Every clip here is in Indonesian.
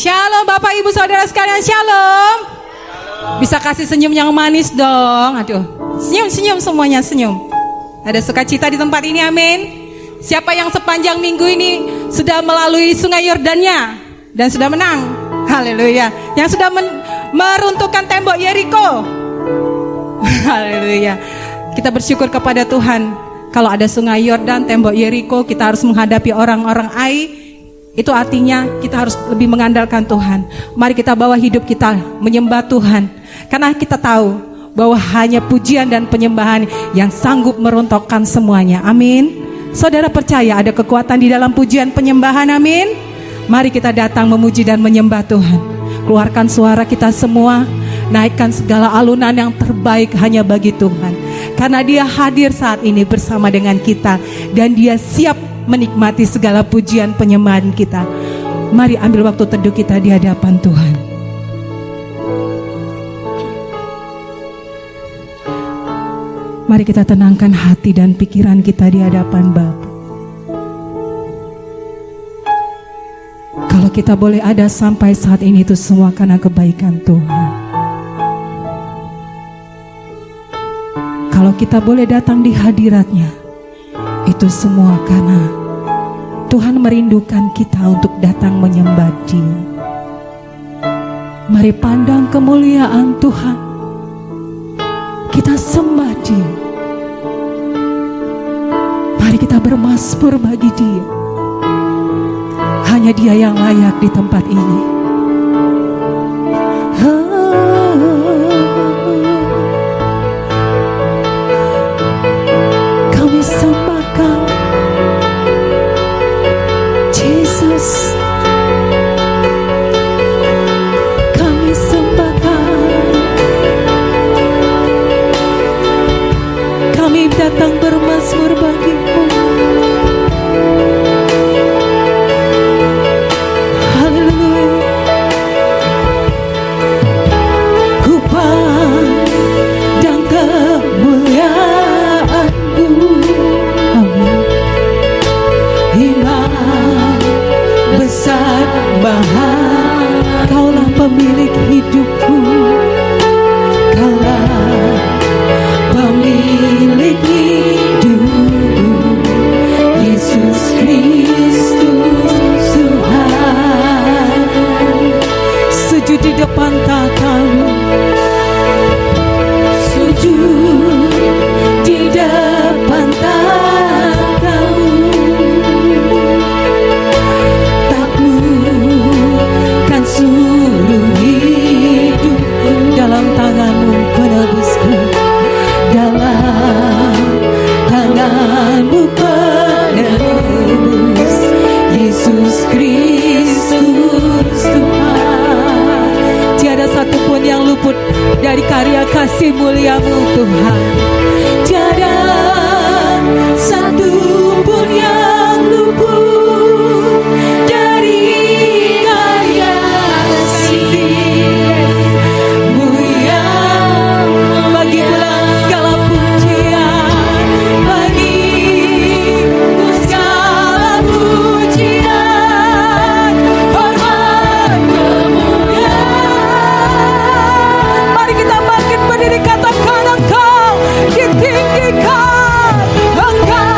Shalom Bapak Ibu Saudara sekalian, shalom. Bisa kasih senyum yang manis dong. Aduh, senyum semuanya, senyum. Ada sukacita di tempat ini, amin. Siapa yang sepanjang minggu ini sudah melalui sungai Yordannya dan sudah menang? Haleluya. Yang sudah meruntuhkan tembok Yeriko. Haleluya. Kita bersyukur kepada Tuhan. Kalau ada sungai Yordan, tembok Yeriko, kita harus menghadapi orang-orang Ai. Itu artinya kita harus lebih mengandalkan Tuhan. Mari kita bawa hidup kita menyembah Tuhan. Karena kita tahu bahwa hanya pujian dan penyembahan yang sanggup merontokkan semuanya. Amin. Saudara percaya ada kekuatan di dalam pujian penyembahan, amin. Mari kita datang memuji dan menyembah Tuhan. Keluarkan suara kita semua. Naikkan segala alunan yang terbaik hanya bagi Tuhan. Karena Dia hadir saat ini bersama dengan kita. Dan Dia siap menikmati segala pujian penyembahan kita. Mari ambil waktu teduh kita di hadapan Tuhan. Mari kita tenangkan hati dan pikiran kita di hadapan Bapa. Kalau kita boleh ada sampai saat ini, itu semua karena kebaikan Tuhan. Kalau kita boleh datang di hadirat-Nya, itu semua karena Tuhan merindukan kita untuk datang menyembah Dia. Mari pandang kemuliaan Tuhan. Kita sembah Dia. Mari kita bermazmur bagi Dia. Hanya Dia yang layak di tempat ini. Kami sembah Kau, Jesus. Kami sembah Kau. Kami datang bermazmur bagi-Mu. Haleluya. Ku pandang kemuliaan-Mu. Amin. Imam besar Maha, Kaulah pemilik hidupku. Kaulah pemilik hidup, Yesus Kristus Tuhan. Sujud di depan tatamu, sujud di depan tatamu. Taklukkan seluruh hidup dalam tangan-Mu penebusku. Dalam tangan-Mu penebus, Yesus Kristus Tuhan. Tiada satupun yang luput dari karya kasih mulia-Mu Tuhan. Tiada satupun yang luput dari karya kasih-Mu yang bagi ulang segala pujian, bagi-Mu segala pujian, hormat kemuliaan. Mari kita bangkit berdiri, katakan Engkau ditinggikan, Engkau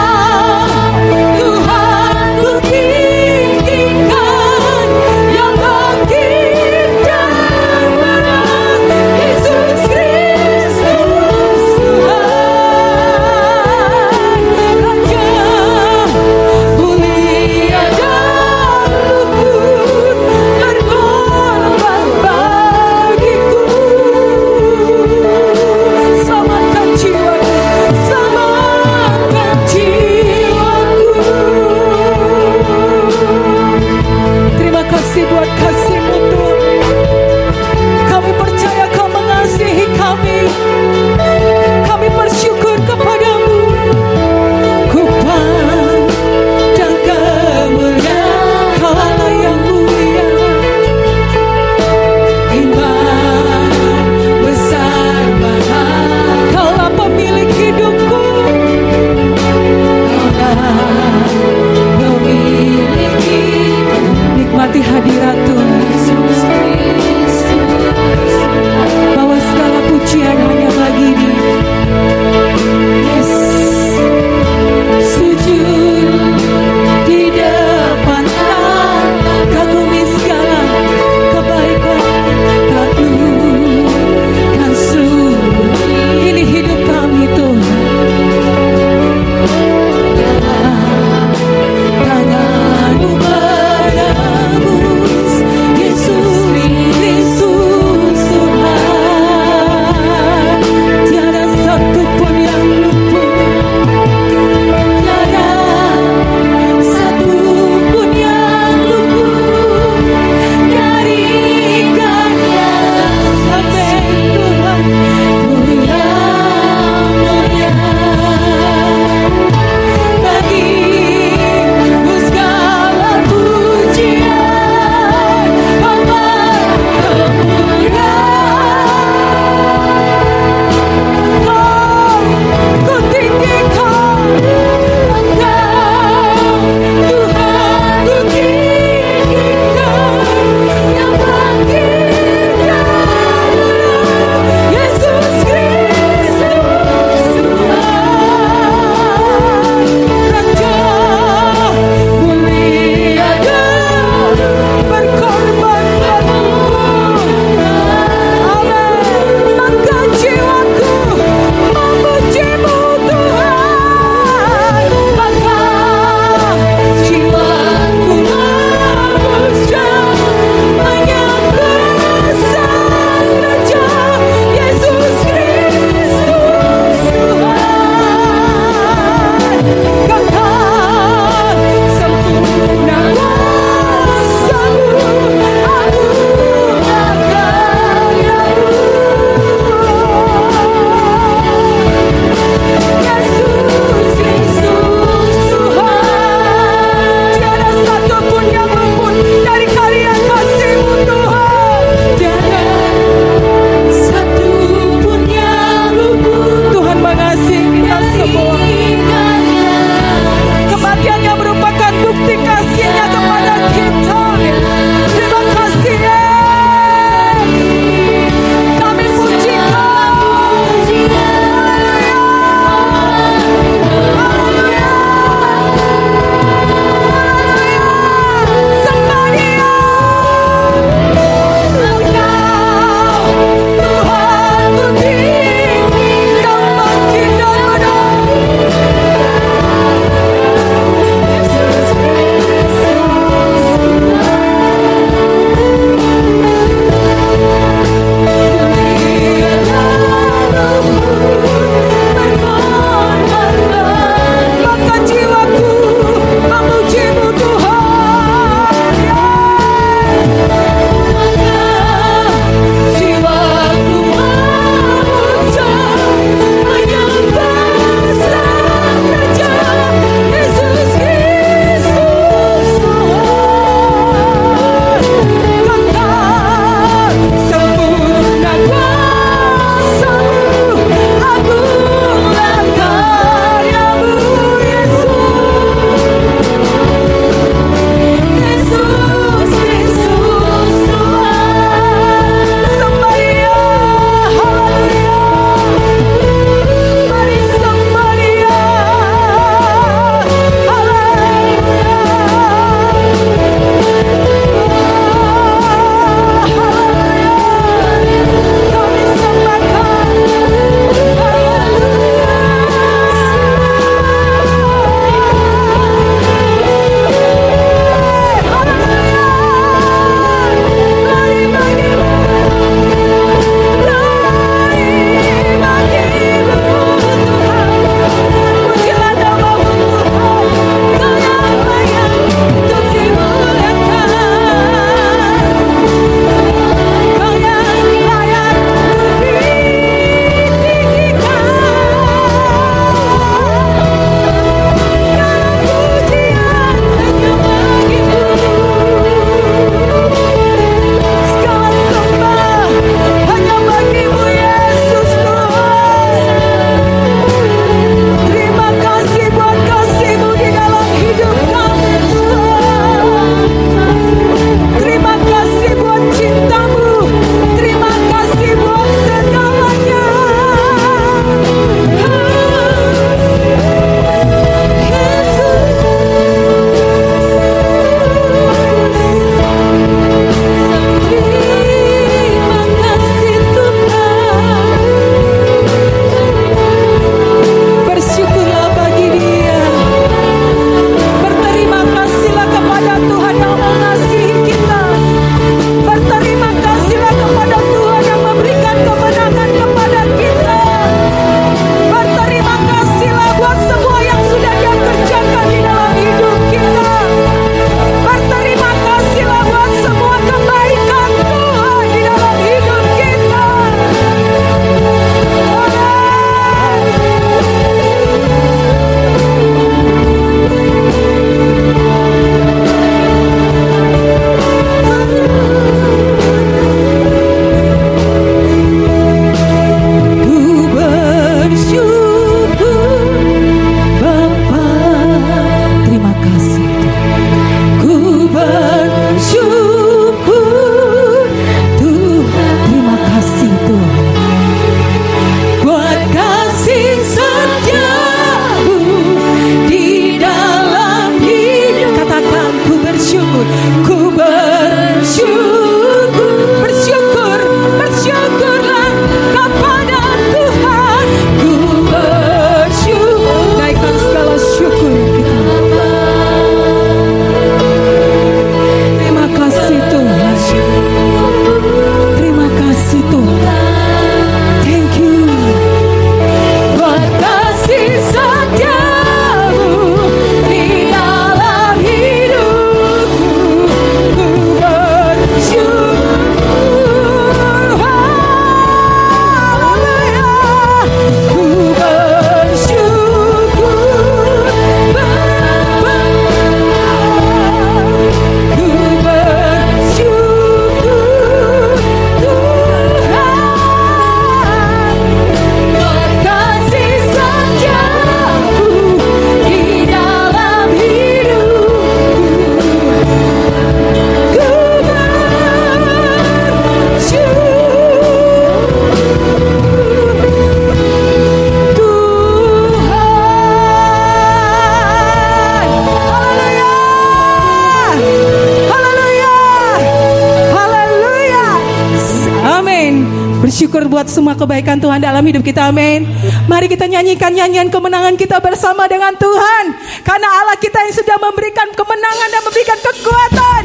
bersyukur buat semua kebaikan Tuhan dalam hidup kita, amin. Mari kita nyanyikan nyanyian kemenangan kita bersama dengan Tuhan, karena Allah kita yang sudah memberikan kemenangan dan memberikan kekuatan,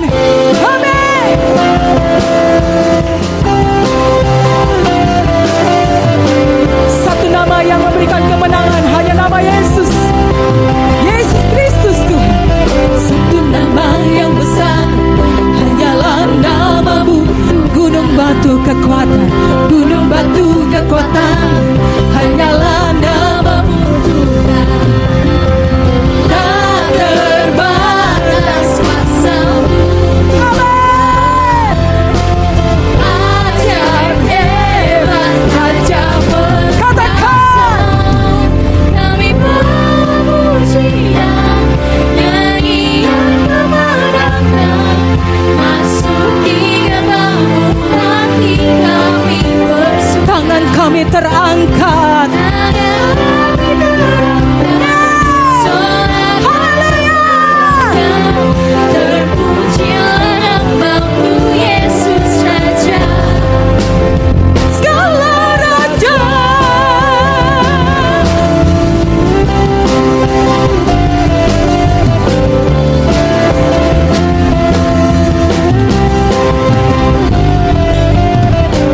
amin. Satu nama yang memberikan kemenangan hanya nama Yesus, Yesus Kristus Tuhan. Satu nama yang besar hanyalah namamu, gunung batu kekuatan, gunung batu kekuatan, hanyalah namamu Tuhan. Tak terbatas kuasa-Mu, amin. Ajaib hebat, ajaib perkasa, kami pujian, nyanyian kemenangan, masuk di gerbang-Mu, hati kami bersuka. Tangan kami terangkat, terpujilah nama-Mu Yesus Raja, segala raja.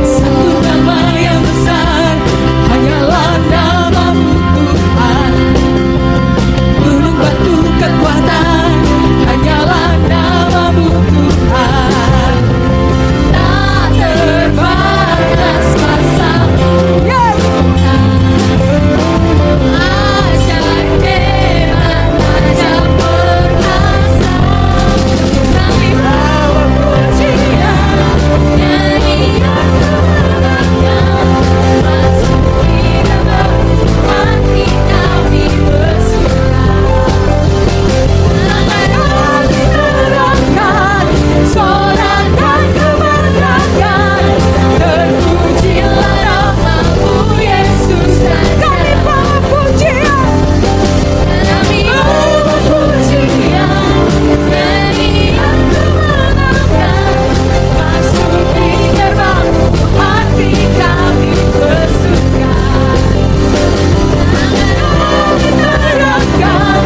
Satu nama yang besar hanyalah nama-Mu Tuhan, gunung batu kekuatan, hanyalah nama-Mu Tuhan. Tak terbatas kuasa-Mu, yes. Ajaib hebat, ajaib perkasa, kami bawa pujian, nyanyian kemenangan, masuk di gerbang-Mu, hati kami bersuka. Tangan kami terangkat, sorakan kemenangan, terpujilah nama-Mu Yesus Raja. Kami bawa pujian, kami bawa pujian, nyanyian kemenangan, masuk di gerbang-Mu, hati kami bersuka. Tangan kami terangkat,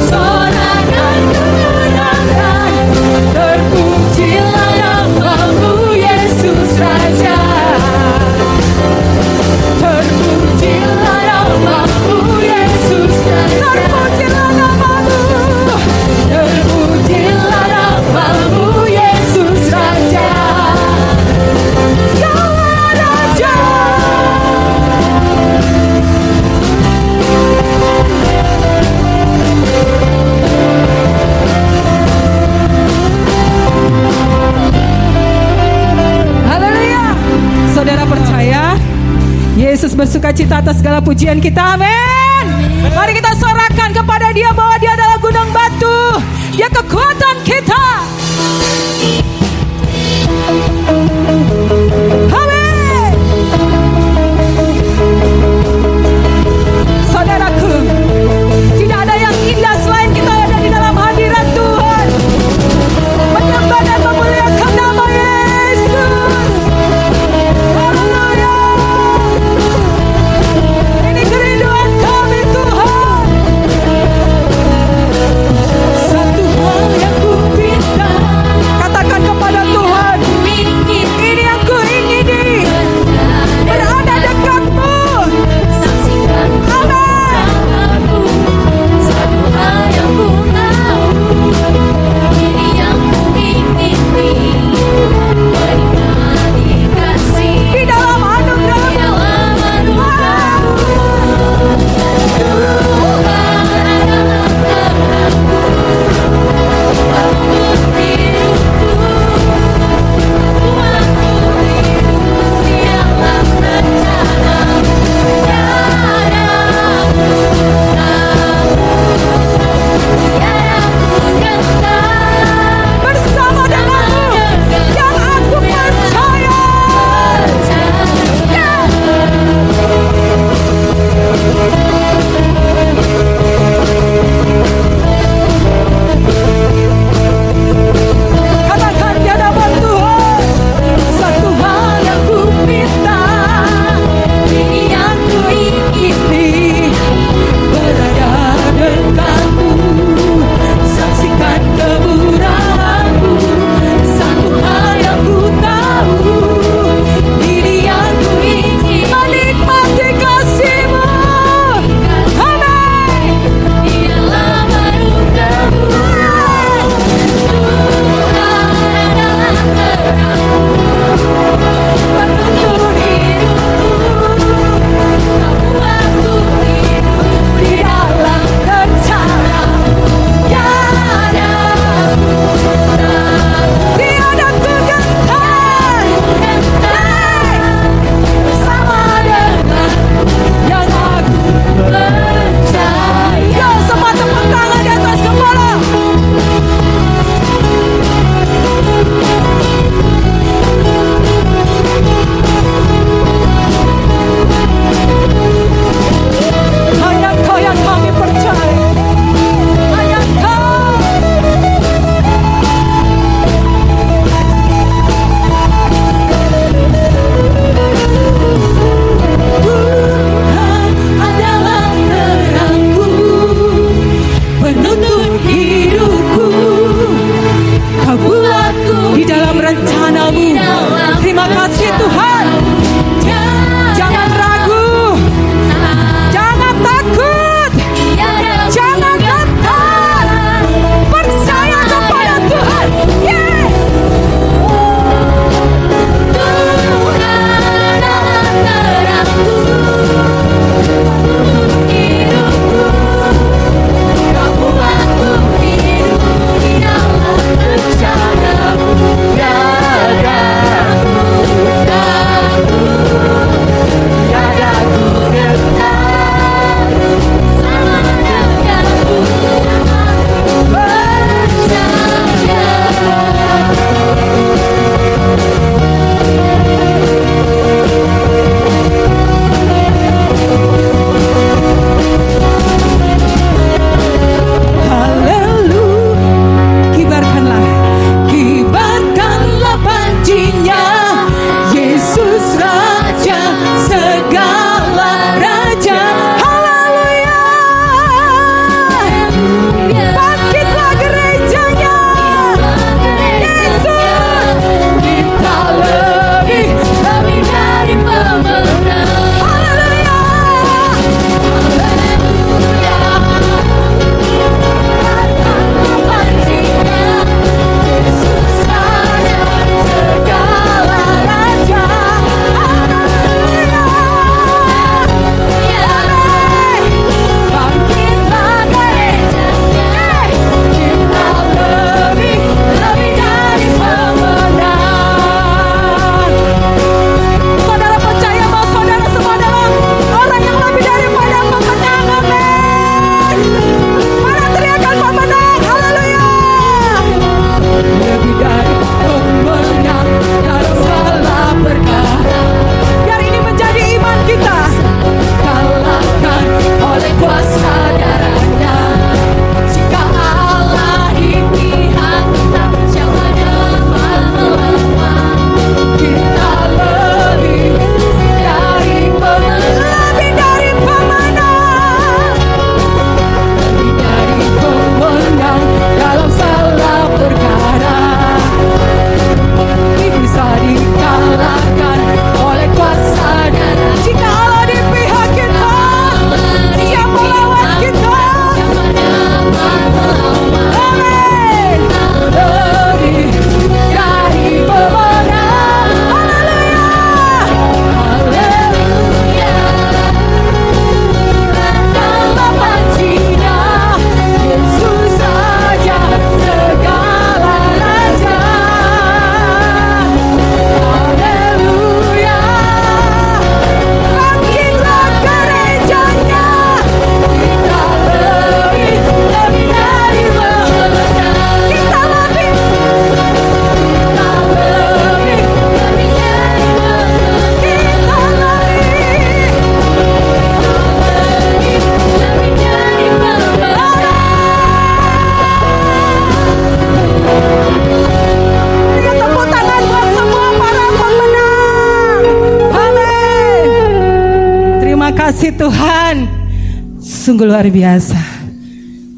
sorakan kemenangan, terpujilah nama-Mu Yesus Raja. Terpujilah nama-Mu Yesus Raja. Terpujilah nama-Mu, terpujilah nama-Mu Yesus Raja, segala raja. Haleluya. Saudara percaya Yesus bersuka cita atas segala pujian kita, amin. Mari kita sorakan kepada Dia bahwa Dia adalah gunung batu, Dia kekuatan kita, amin. Saudaraku, tidak ada yang indah selain kita ada di dalam hadirat Tuhan, menyembah dan memuliakan nama Yesus. Haleluya. Ini kerinduan kami Tuhan. Satu hal yang ku pinta, kasih Tuhan. Sungguh luar biasa.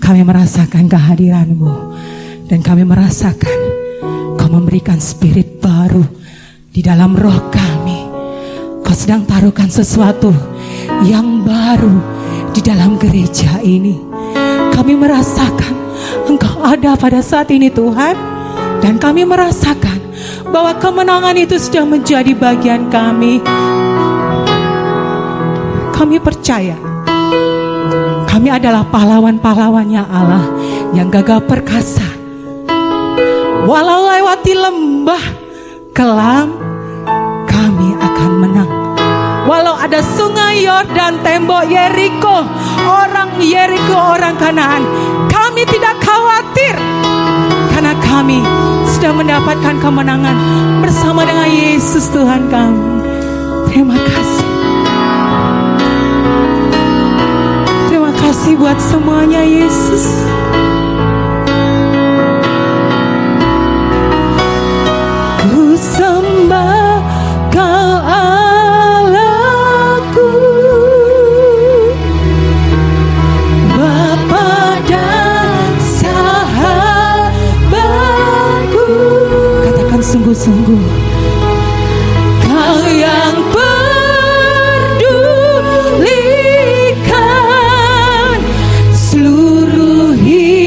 Kami merasakan kehadiran-Mu. Dan kami merasakan Kau memberikan spirit baru di dalam roh kami. Kau sedang taruhkan sesuatu yang baru di dalam gereja ini. Kami merasakan Engkau ada pada saat ini Tuhan. Dan kami merasakan bahwa kemenangan itu sudah menjadi bagian kami. Kami percaya kami adalah pahlawan-pahlawannya Allah yang gagah perkasa. Walau lewati lembah kelam, kami akan menang. Walau ada sungai Yordan, tembok Yeriko, orang Yeriko, orang Kanaan, kami tidak khawatir. Karena kami sudah mendapatkan kemenangan bersama dengan Yesus Tuhan kami. Terima kasih. Terima kasih buat semuanya Yesus. Ku sembah Kau Allahku, Bapa dan sahabatku. Katakan sungguh-sungguh. Kau yang pedulikan seluruh hidup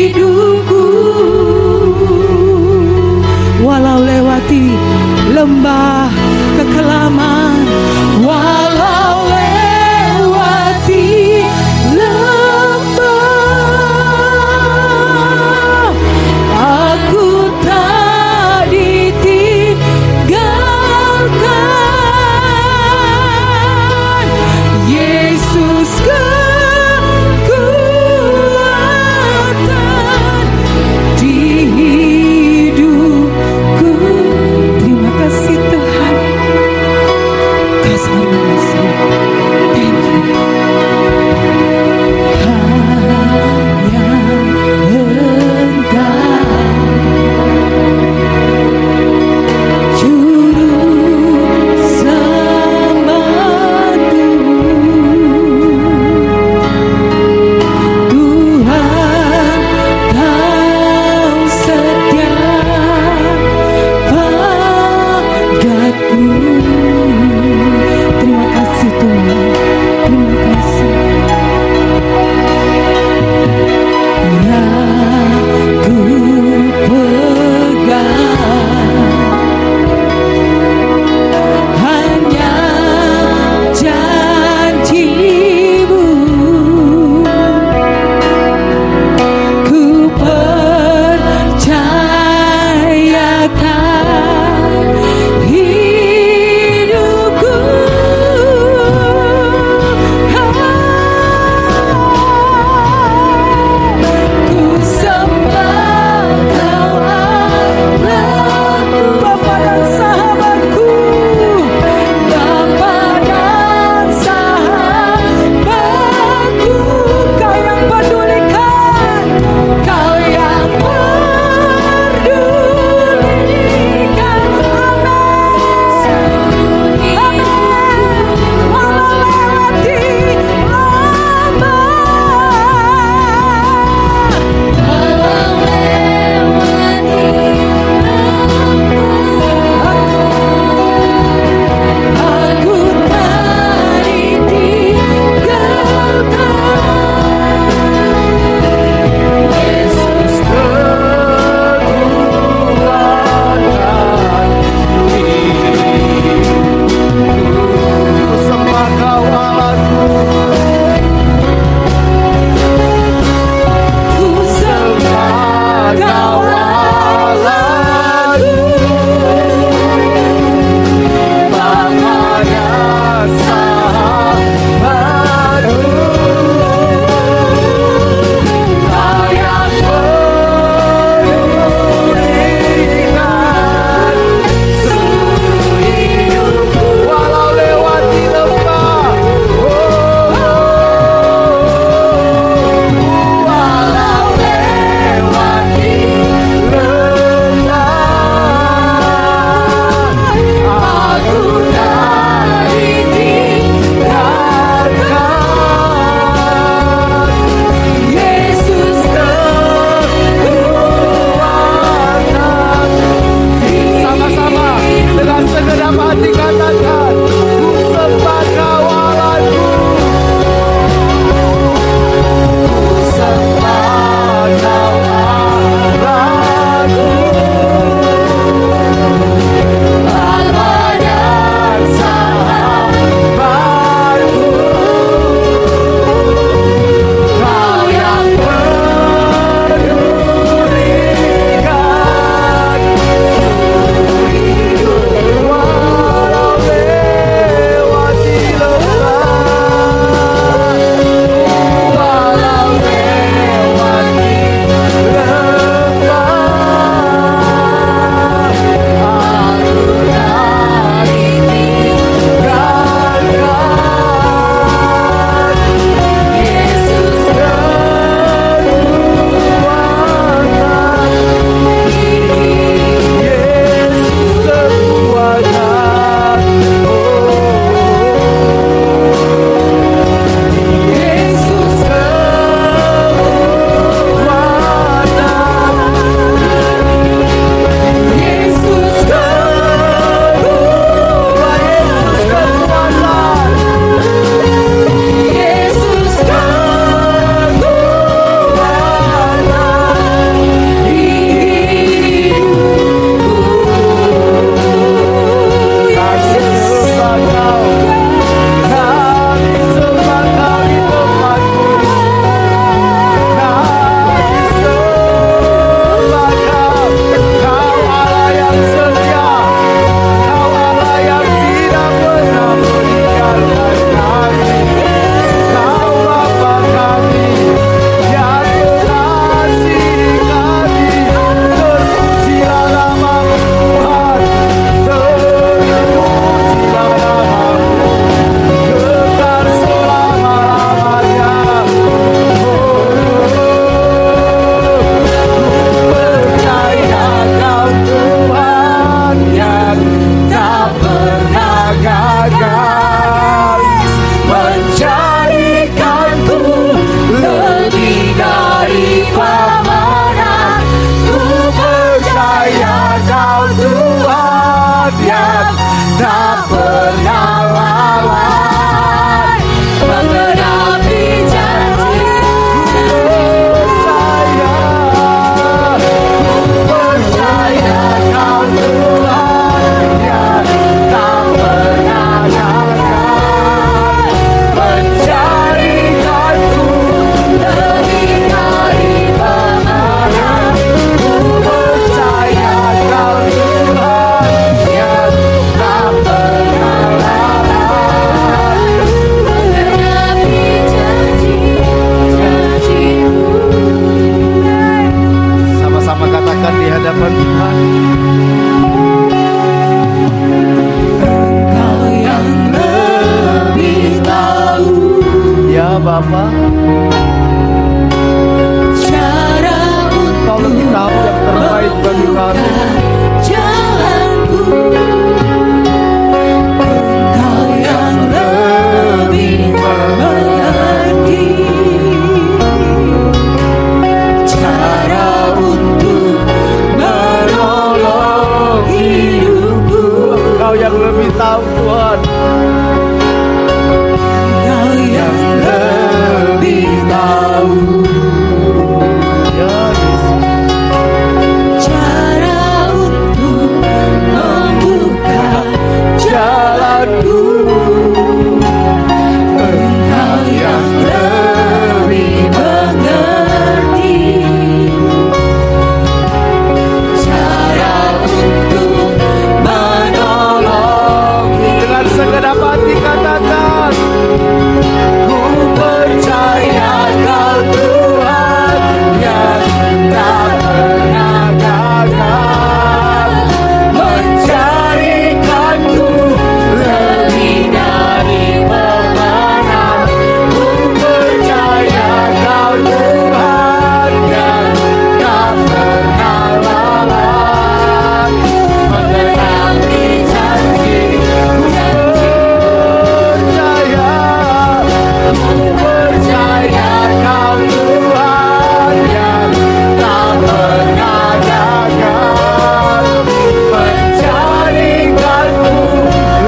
Bapa. Kau lebih tahu yang terbaik bagi kami. Engkau yang lebih mengerti cara untuk menolong hidupku. Engkau yang lebih tahu Tuhan. Engkau yang lebih tahu. Ya Yesus. Cara untuk membuka jalanku. Engkau yang lebih mengerti cara untuk menolong. Dengan segenap hati katakan, ku percaya Kau Tuhan yang tak pernah gagal, mencarikanku lebih dari pemenang. Ku percaya Kau Tuhan yang tak pernah lalai, mengenapi janji-janji. Ku percaya Kau Tuhan yang tak pernah gagal, mencarikanku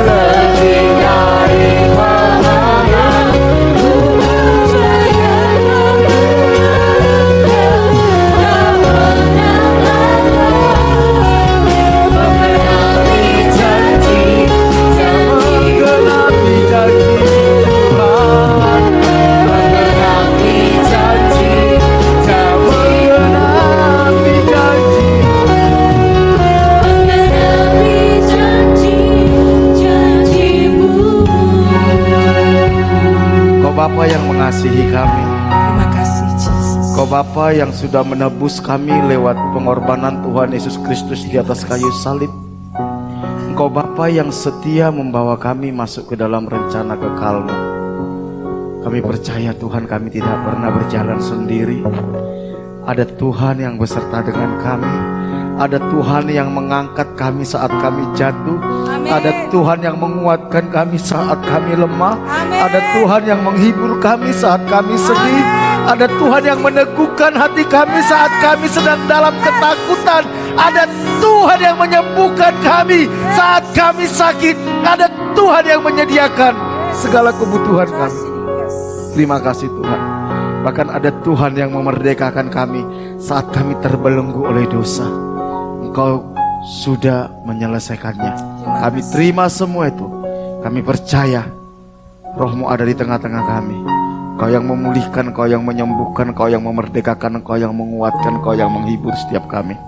lebih dari pemenang. Ku percaya Kau Tuhan tak pernah lalai, mengenapi janji-janji. Mengenapi janji Tuhan, mengenapi janji, mengenapi janji, mengenapi janji-janji-Mu. Kau Bapa yang mengasihi kami. Terima kasih Yesus. Kau Bapa yang sudah menebus kami lewat pengorbanan Tuhan Yesus Kristus di atas kayu salib. Engkau Bapa yang setia membawa kami masuk ke dalam rencana kekal-Mu. Kami percaya Tuhan, kami tidak pernah berjalan sendiri. Ada Tuhan yang beserta dengan kami. Ada Tuhan yang mengangkat kami saat kami jatuh. Amin. Ada Tuhan yang menguatkan kami saat kami lemah. Amin. Ada Tuhan yang menghibur kami saat kami sedih. Ada Tuhan yang meneguhkan hati kami saat kami sedang dalam ketakutan. Ada Tuhan yang menyembuhkan kami saat kami sakit. Ada Tuhan yang menyediakan segala kebutuhan kami. Terima kasih Tuhan. Bahkan ada Tuhan yang memerdekakan kami saat kami terbelenggu oleh dosa. Engkau sudah menyelesaikannya. Kami terima semua itu. Kami percaya Roh-Mu ada di tengah-tengah kami. Kau yang memulihkan, Kau yang menyembuhkan, Kau yang memerdekakan, Kau yang menguatkan, Kau yang menghibur setiap kami.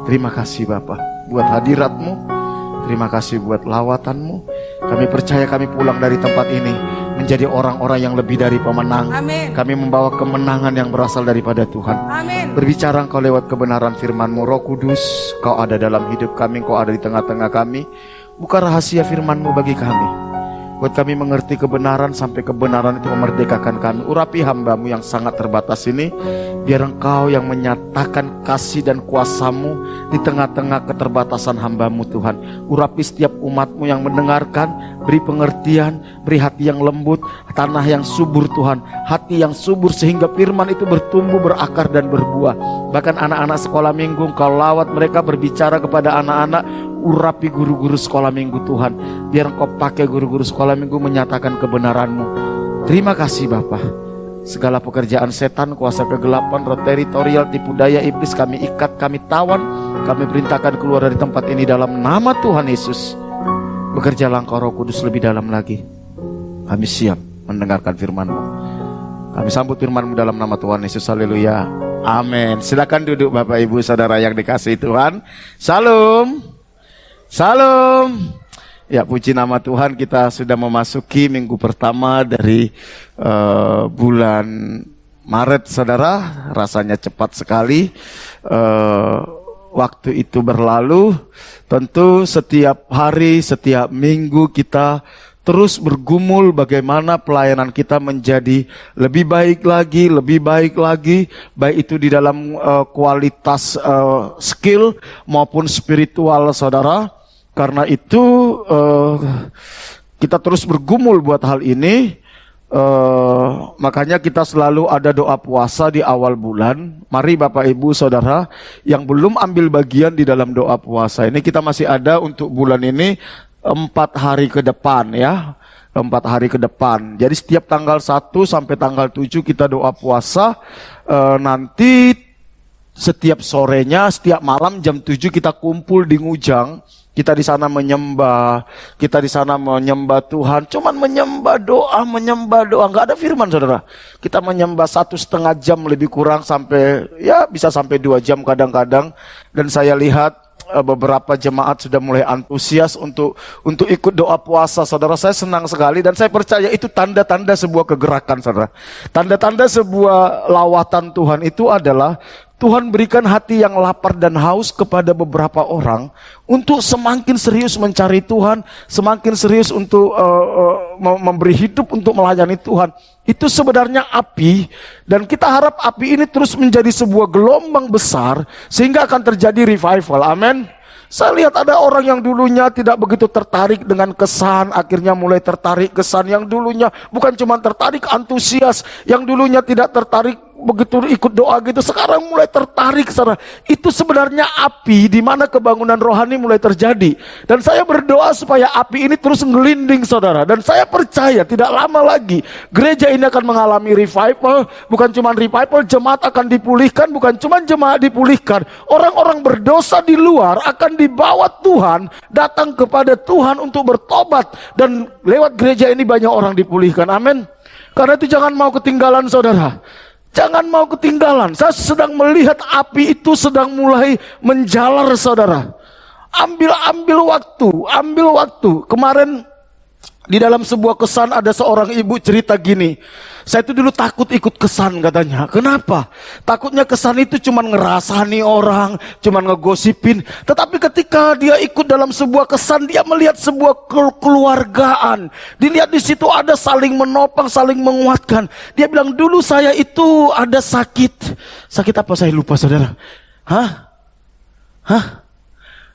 Terima kasih Bapa buat hadirat-Mu. Terima kasih buat lawatan-Mu. Kami percaya kami pulang dari tempat ini menjadi orang-orang yang lebih dari pemenang. Amin. Kami membawa kemenangan yang berasal daripada Tuhan. Amin. Berbicara Engkau lewat kebenaran firman-Mu. Roh Kudus, Kau ada dalam hidup kami, Kau ada di tengah-tengah kami. Buka rahasia firman-Mu bagi kami. Buat kami mengerti kebenaran sampai kebenaran itu memerdekakan kami. Urapi hamba-Mu yang sangat terbatas ini. Biar Engkau yang menyatakan kasih dan kuasa-Mu di tengah-tengah keterbatasan hamba-Mu Tuhan. Urapi setiap umat-Mu yang mendengarkan. Beri pengertian, beri hati yang lembut, tanah yang subur Tuhan. Hati yang subur sehingga firman itu bertumbuh, berakar dan berbuah. Bahkan anak-anak sekolah minggu Engkau lawat mereka berbicara kepada anak-anak. Urapi guru-guru sekolah minggu Tuhan. Biar Engkau pakai guru-guru sekolah minggu menyatakan kebenaran-Mu. Terima kasih Bapa. Segala pekerjaan setan, kuasa kegelapan, roh teritorial, tipu daya iblis kami ikat, kami tawan. Kami perintahkan keluar dari tempat ini dalam nama Tuhan Yesus. Bekerjalah Engkau Roh Kudus lebih dalam lagi. Kami siap mendengarkan firman-Mu. Kami sambut firman-Mu dalam nama Tuhan Yesus. Haleluya. Amin. Silakan duduk Bapak Ibu Saudara yang dikasihi Tuhan. Salam. Salam. Ya, puji nama Tuhan, kita sudah memasuki minggu pertama dari bulan Maret, saudara. Rasanya cepat sekali. Waktu itu berlalu. Tentu setiap hari, setiap minggu kita terus bergumul bagaimana pelayanan kita menjadi lebih baik lagi, baik itu di dalam kualitas skill maupun spiritual, saudara. Karena itu kita terus bergumul buat hal ini. Makanya kita selalu ada doa puasa di awal bulan. Mari Bapak Ibu Saudara yang belum ambil bagian di dalam doa puasa ini, kita masih ada untuk bulan ini 4 hari ke depan ya. 4 hari ke depan. Jadi setiap tanggal 1 sampai tanggal 7 kita doa puasa. Nanti setiap sorenya, setiap malam jam 7 kita kumpul di Ngujang. Kita di sana menyembah Tuhan, cuman menyembah doa, nggak ada firman, saudara. Kita menyembah 1,5 jam lebih kurang sampai, ya bisa sampai 2 jam kadang-kadang. Dan saya lihat beberapa jemaat sudah mulai antusias untuk ikut doa puasa, saudara. Saya senang sekali dan saya percaya itu tanda-tanda sebuah kegerakan, saudara. Tanda-tanda sebuah lawatan Tuhan itu adalah Tuhan berikan hati yang lapar dan haus kepada beberapa orang untuk semakin serius mencari Tuhan, semakin serius untuk memberi hidup untuk melayani Tuhan. Itu sebenarnya api, dan kita harap api ini terus menjadi sebuah gelombang besar sehingga akan terjadi revival. Amin. Saya lihat ada orang yang dulunya tidak begitu tertarik dengan kesan, akhirnya mulai tertarik kesan. Yang dulunya bukan cuma tertarik, antusias. Yang dulunya tidak tertarik begitu ikut doa gitu, sekarang mulai tertarik, saudara. Itu sebenarnya api di mana kebangunan rohani mulai terjadi. Dan saya berdoa supaya api ini terus ngelinding, saudara. Dan saya percaya tidak lama lagi gereja ini akan mengalami revival. Bukan cuma revival, jemaat akan dipulihkan. Bukan cuma jemaat dipulihkan, orang-orang berdosa di luar akan dibawa Tuhan, datang kepada Tuhan untuk bertobat. Dan lewat gereja ini banyak orang dipulihkan. Amin. Karena itu jangan mau ketinggalan, saudara. Jangan mau ketinggalan. Saya sedang melihat api itu sedang mulai menjalar, saudara. Ambil waktu. Kemarin di dalam sebuah kesan ada seorang ibu cerita gini. Saya itu dulu takut ikut kesan, katanya. Kenapa? Takutnya kesan itu cuma ngerasani orang, cuma ngegosipin. Tetapi ketika dia ikut dalam sebuah kesan, dia melihat sebuah kekeluargaan. Dilihat di situ ada saling menopang, saling menguatkan. Dia bilang, dulu saya itu ada sakit. Sakit apa saya lupa, saudara?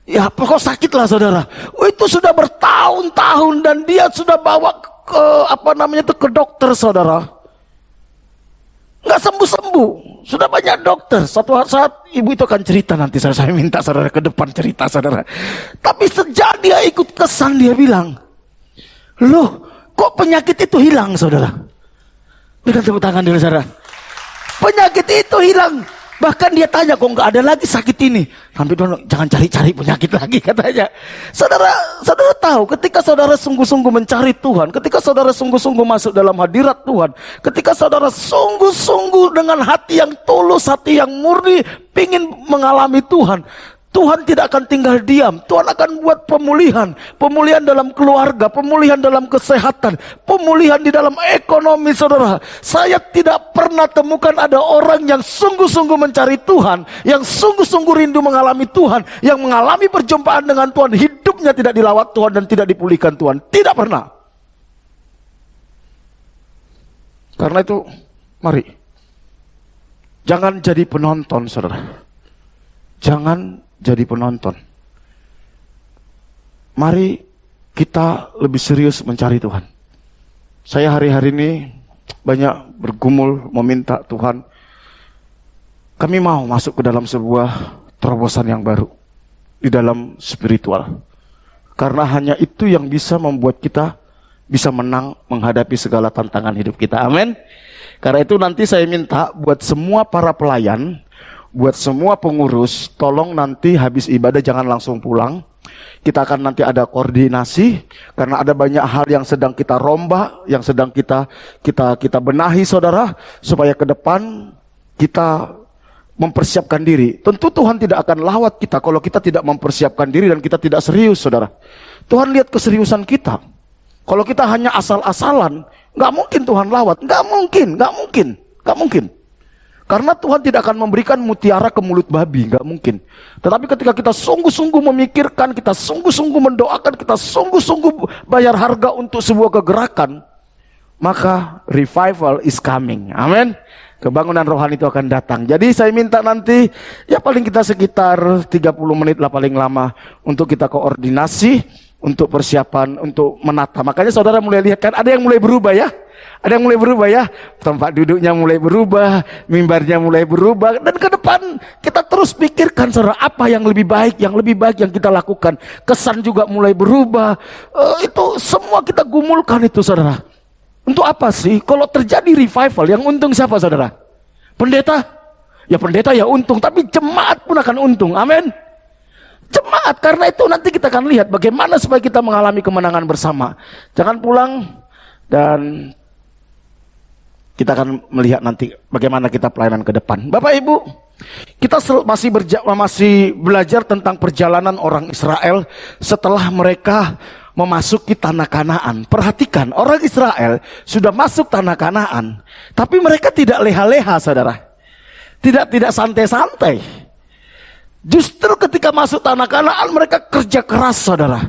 Ya pokok sakit lah, saudara. Itu sudah bertahun-tahun dan dia sudah bawa ke dokter, saudara. Nggak sembuh-sembuh. Sudah banyak dokter. Suatu saat ibu itu akan cerita nanti. Saya minta saudara ke depan cerita, saudara. Tapi sejak dia ikut kesan, dia bilang, loh kok penyakit itu hilang, saudara? Berikan tepuk tangan dulu, saudara. Penyakit itu hilang. Bahkan dia tanya, kok nggak ada lagi sakit ini? Sampai dulu, jangan cari-cari penyakit lagi, katanya. Saudara tahu, ketika saudara sungguh-sungguh mencari Tuhan, ketika saudara sungguh-sungguh masuk dalam hadirat Tuhan, ketika saudara sungguh-sungguh dengan hati yang tulus, hati yang murni, ingin mengalami Tuhan, Tuhan tidak akan tinggal diam. Tuhan akan buat pemulihan. Pemulihan dalam keluarga, pemulihan dalam kesehatan, pemulihan di dalam ekonomi, saudara. Saya tidak pernah temukan ada orang yang sungguh-sungguh mencari Tuhan, yang sungguh-sungguh rindu mengalami Tuhan, yang mengalami perjumpaan dengan Tuhan, hidupnya tidak dilawat Tuhan dan tidak dipulihkan Tuhan. Tidak pernah. Karena itu, mari. Jangan jadi penonton, saudara. Jangan jadi penonton. Mari kita lebih serius mencari Tuhan. Saya hari-hari ini banyak bergumul meminta Tuhan, kami mau masuk ke dalam sebuah terobosan yang baru di dalam spiritual. Karena hanya itu yang bisa membuat kita bisa menang menghadapi segala tantangan hidup kita. Amin. Karena itu nanti saya minta buat semua para pelayan, buat semua pengurus, tolong nanti habis ibadah jangan langsung pulang. Kita akan nanti ada koordinasi, karena ada banyak hal yang sedang kita rombak, yang sedang kita benahi, saudara, supaya ke depan kita mempersiapkan diri. Tentu Tuhan tidak akan lawat kita kalau kita tidak mempersiapkan diri dan kita tidak serius, saudara. Tuhan lihat keseriusan kita. Kalau kita hanya asal-asalan, nggak mungkin Tuhan lawat, nggak mungkin. Karena Tuhan tidak akan memberikan mutiara ke mulut babi, nggak mungkin. Tetapi ketika kita sungguh-sungguh memikirkan, kita sungguh-sungguh mendoakan, kita sungguh-sungguh bayar harga untuk sebuah kegerakan, maka revival is coming. Amin. Kebangunan rohani itu akan datang. Jadi saya minta nanti, ya paling kita sekitar 30 menit lah paling lama, untuk kita koordinasi, untuk persiapan, untuk menata. Makanya saudara mulai lihat kan, ada yang mulai berubah ya. Ada yang mulai berubah ya, tempat duduknya mulai berubah, mimbarnya mulai berubah, dan ke depan kita terus pikirkan saudara, apa yang lebih baik yang kita lakukan. Kesan juga mulai berubah, itu semua kita gumulkan itu saudara. Untuk apa sih? Kalau terjadi revival, yang untung siapa saudara? Pendeta? Ya pendeta ya untung, tapi jemaat pun akan untung, amin. Jemaat, karena itu nanti kita akan lihat bagaimana supaya kita mengalami kemenangan bersama. Jangan pulang, dan kita akan melihat nanti bagaimana kita pelayanan ke depan. Bapak Ibu, kita masih belajar tentang perjalanan orang Israel setelah mereka memasuki tanah Kanaan. Perhatikan, orang Israel sudah masuk tanah Kanaan, tapi mereka tidak leha-leha saudara. Tidak santai-santai. Justru ketika masuk tanah Kanaan mereka kerja keras saudara.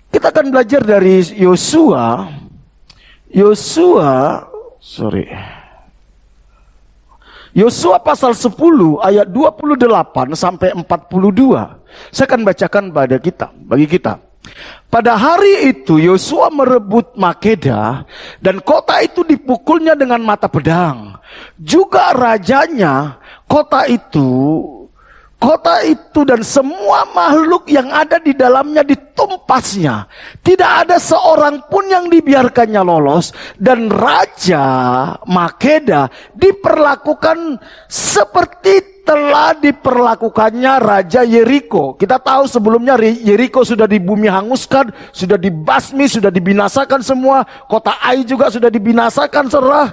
Kita akan belajar dari Yosua pasal 10 ayat 28 sampai 42. Saya akan bacakan bagi kita. Pada hari itu Yosua merebut Makeda, dan kota itu dipukulnya dengan mata pedang. Juga rajanya, kota itu dan semua makhluk yang ada di dalamnya ditumpasnya. Tidak ada seorang pun yang dibiarkannya lolos. Dan Raja Makeda diperlakukan seperti telah diperlakukannya Raja Yeriko. Kita tahu sebelumnya Yeriko sudah dibumi hanguskan, sudah dibasmi, sudah dibinasakan semua. Kota Ai juga sudah dibinasakan serah.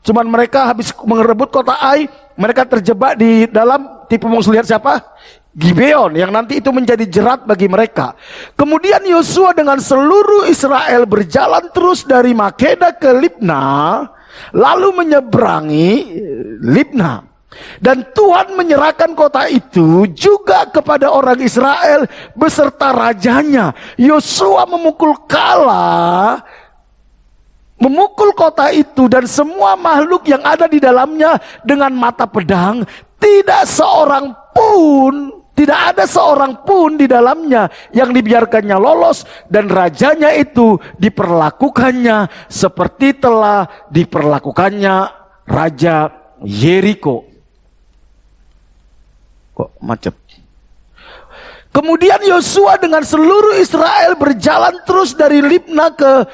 Cuman mereka habis merebut kota Ai, mereka terjebak di dalam, tipu muslihat siapa? Gibeon, yang nanti itu menjadi jerat bagi mereka. Kemudian Yosua dengan seluruh Israel berjalan terus dari Makeda ke Libna, lalu menyeberangi Libna. Dan Tuhan menyerahkan kota itu juga kepada orang Israel beserta rajanya. Yosua memukul kota itu dan semua makhluk yang ada di dalamnya dengan mata pedang. Tidak ada seorang pun di dalamnya yang dibiarkannya lolos, dan rajanya itu diperlakukannya seperti telah diperlakukannya Raja Yeriko. Kok macet? Kemudian Yosua dengan seluruh Israel berjalan terus dari Libna ke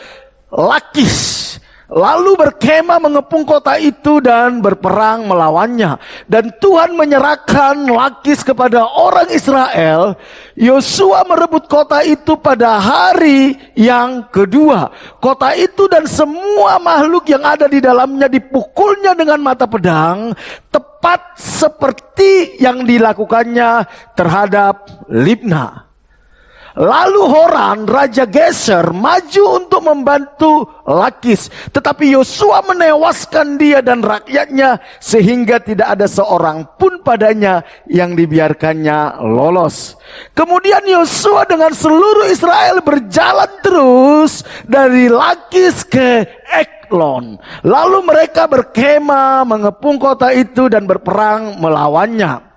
Lakis, lalu berkemah mengepung kota itu dan berperang melawannya. Dan Tuhan menyerahkan Lakis kepada orang Israel. Yosua merebut kota itu pada hari yang kedua. Kota itu dan semua makhluk yang ada di dalamnya dipukulnya dengan mata pedang, tepat seperti yang dilakukannya terhadap Libna. Lalu Horan, Raja Geser, maju untuk membantu Lakis. Tetapi Yosua menewaskan dia dan rakyatnya, sehingga tidak ada seorang pun padanya yang dibiarkannya lolos. Kemudian Yosua dengan seluruh Israel berjalan terus dari Lakis ke Eklon. Lalu mereka berkemah mengepung kota itu dan berperang melawannya.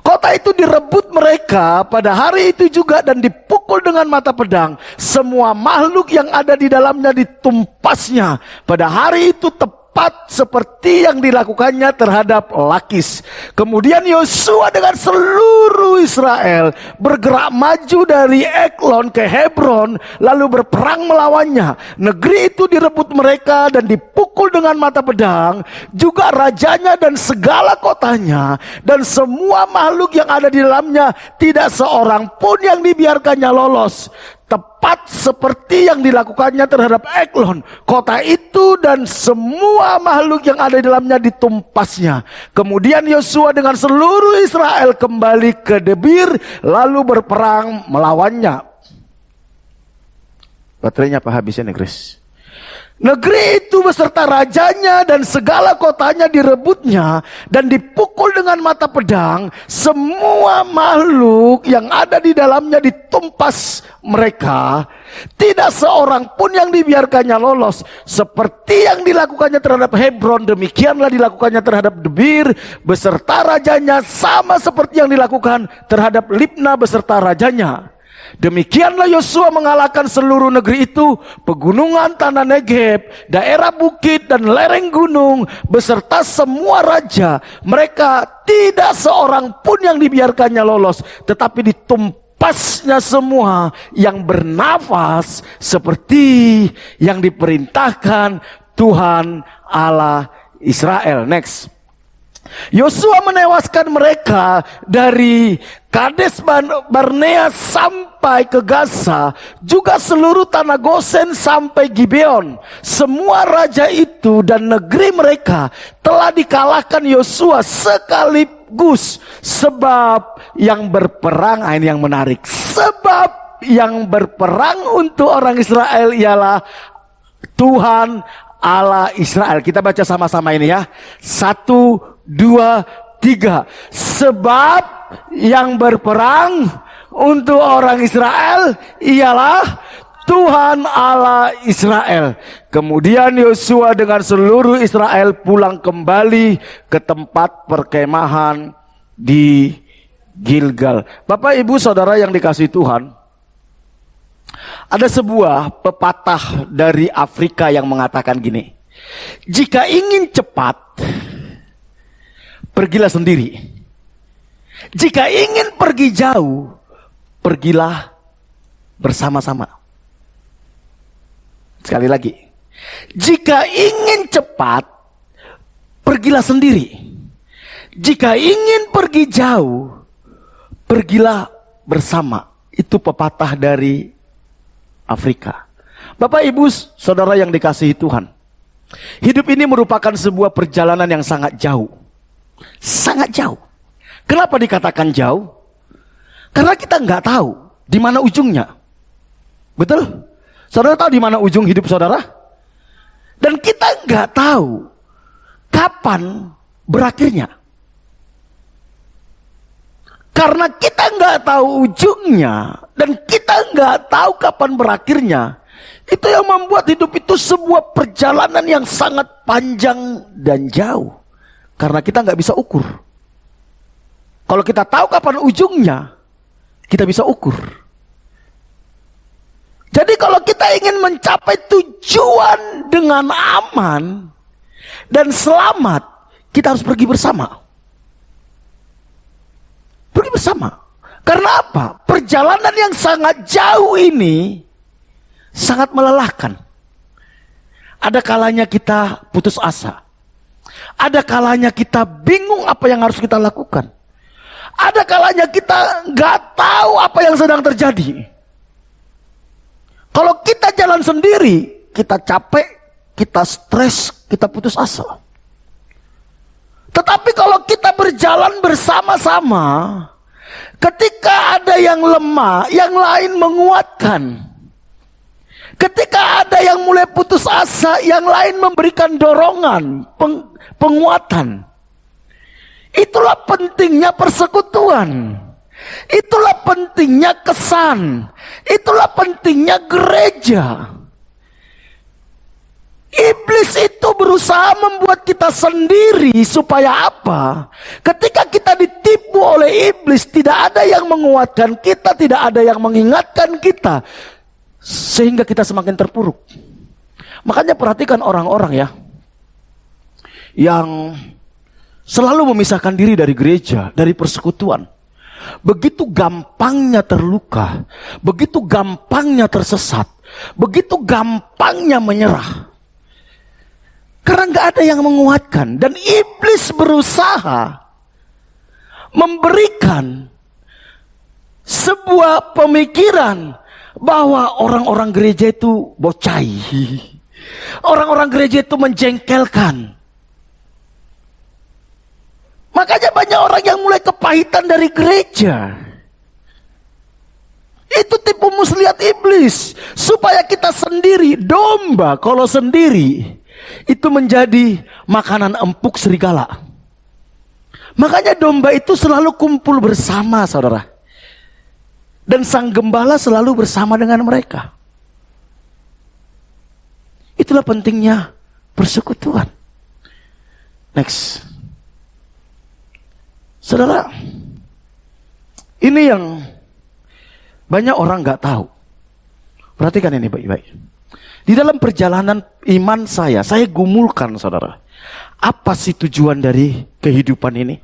Kota itu direbut mereka pada hari itu juga dan dipukul dengan mata pedang. Semua makhluk yang ada di dalamnya ditumpasnya. Pada hari itu tepat seperti yang dilakukannya terhadap Lakis. Kemudian Yosua dengan seluruh Israel bergerak maju dari Eklon ke Hebron, lalu berperang melawannya. Negeri itu direbut mereka dan dipukul dengan mata pedang, juga rajanya dan segala kotanya, dan semua makhluk yang ada di dalamnya. Tidak seorang pun yang dibiarkannya lolos. Tepat seperti yang dilakukannya terhadap Eklon. Kota itu dan semua makhluk yang ada di dalamnya ditumpasnya. Kemudian Yosua dengan seluruh Israel kembali ke Debir, lalu berperang melawannya. Baterainya apa habisnya nih Chris? Negeri itu beserta rajanya dan segala kotanya direbutnya dan dipukul dengan mata pedang. Semua makhluk yang ada di dalamnya ditumpas mereka. Tidak seorang pun yang dibiarkannya lolos. Seperti yang dilakukannya terhadap Hebron, demikianlah dilakukannya terhadap Debir beserta rajanya, sama seperti yang dilakukan terhadap Libna beserta rajanya. Demikianlah Yosua mengalahkan seluruh negeri itu, pegunungan tanah Negeb, daerah bukit dan lereng gunung, beserta semua raja. Mereka tidak seorang pun yang dibiarkannya lolos, tetapi ditumpasnya semua yang bernafas seperti yang diperintahkan Tuhan Allah Israel. Next. Yosua menewaskan mereka dari Kades Barnea sampai ke Gaza, juga seluruh tanah Gosen sampai Gibeon. Semua raja itu dan negeri mereka telah dikalahkan Yosua sekaligus. Sebab yang berperang, ini yang menarik, sebab yang berperang untuk orang Israel ialah Tuhan Allah Israel. Kita baca sama-sama ini ya. 1, 2, 3. Sebab yang berperang untuk orang Israel ialah Tuhan Allah Israel. Kemudian Yosua dengan seluruh Israel pulang kembali ke tempat perkemahan di Gilgal. Bapak, Ibu, Saudara yang dikasihi Tuhan, ada sebuah pepatah dari Afrika yang mengatakan gini: jika ingin cepat, pergilah sendiri. Jika ingin pergi jauh, pergilah bersama-sama. Sekali lagi, jika ingin cepat, pergilah sendiri. Jika ingin pergi jauh, pergilah bersama. Itu pepatah dari Afrika. Bapak, Ibu, Saudara yang dikasihi Tuhan, hidup ini merupakan sebuah perjalanan yang sangat jauh. Sangat jauh. Kenapa dikatakan jauh? Karena kita nggak tahu di mana ujungnya. Betul? Saudara tahu di mana ujung hidup saudara? Dan kita nggak tahu kapan berakhirnya. Karena kita nggak tahu ujungnya dan kita nggak tahu kapan berakhirnya, itu yang membuat hidup itu sebuah perjalanan yang sangat panjang dan jauh. Karena kita nggak bisa ukur. Kalau kita tahu kapan ujungnya, kita bisa ukur. Jadi kalau kita ingin mencapai tujuan dengan aman dan selamat, kita harus pergi bersama. Pergi bersama. Karena apa? Perjalanan yang sangat jauh ini sangat melelahkan. Ada kalanya kita putus asa. Ada kalanya kita bingung apa yang harus kita lakukan. Ada kalanya kita nggak tahu apa yang sedang terjadi. Kalau kita jalan sendiri, kita capek, kita stres, kita putus asa. Tetapi kalau kita berjalan bersama-sama, ketika ada yang lemah, yang lain menguatkan. Ketika ada yang mulai putus asa, yang lain memberikan dorongan, penguatan. Itulah pentingnya persekutuan. Itulah pentingnya kesan. Itulah pentingnya gereja. Iblis itu berusaha membuat kita sendiri supaya apa? Ketika kita ditipu oleh iblis, tidak ada yang menguatkan kita, tidak ada yang mengingatkan kita, sehingga kita semakin terpuruk. Makanya perhatikan orang-orang ya, yang selalu memisahkan diri dari gereja, dari persekutuan. Begitu gampangnya terluka, begitu gampangnya tersesat, begitu gampangnya menyerah. Karena nggak ada yang menguatkan. Dan iblis berusaha memberikan sebuah pemikiran bahwa orang-orang gereja itu bocai. Orang-orang gereja itu menjengkelkan. Makanya banyak orang yang mulai kepahitan dari gereja. Itu tipu muslihat iblis, supaya kita sendiri, domba kalau sendiri itu menjadi makanan empuk serigala. Makanya domba itu selalu kumpul bersama, saudara. Dan sang gembala selalu bersama dengan mereka. Itulah pentingnya persekutuan. Next. Saudara, ini yang banyak orang gak tahu. Perhatikan ini baik-baik. Di dalam perjalanan iman saya gumulkan, saudara. Apa sih tujuan dari kehidupan ini?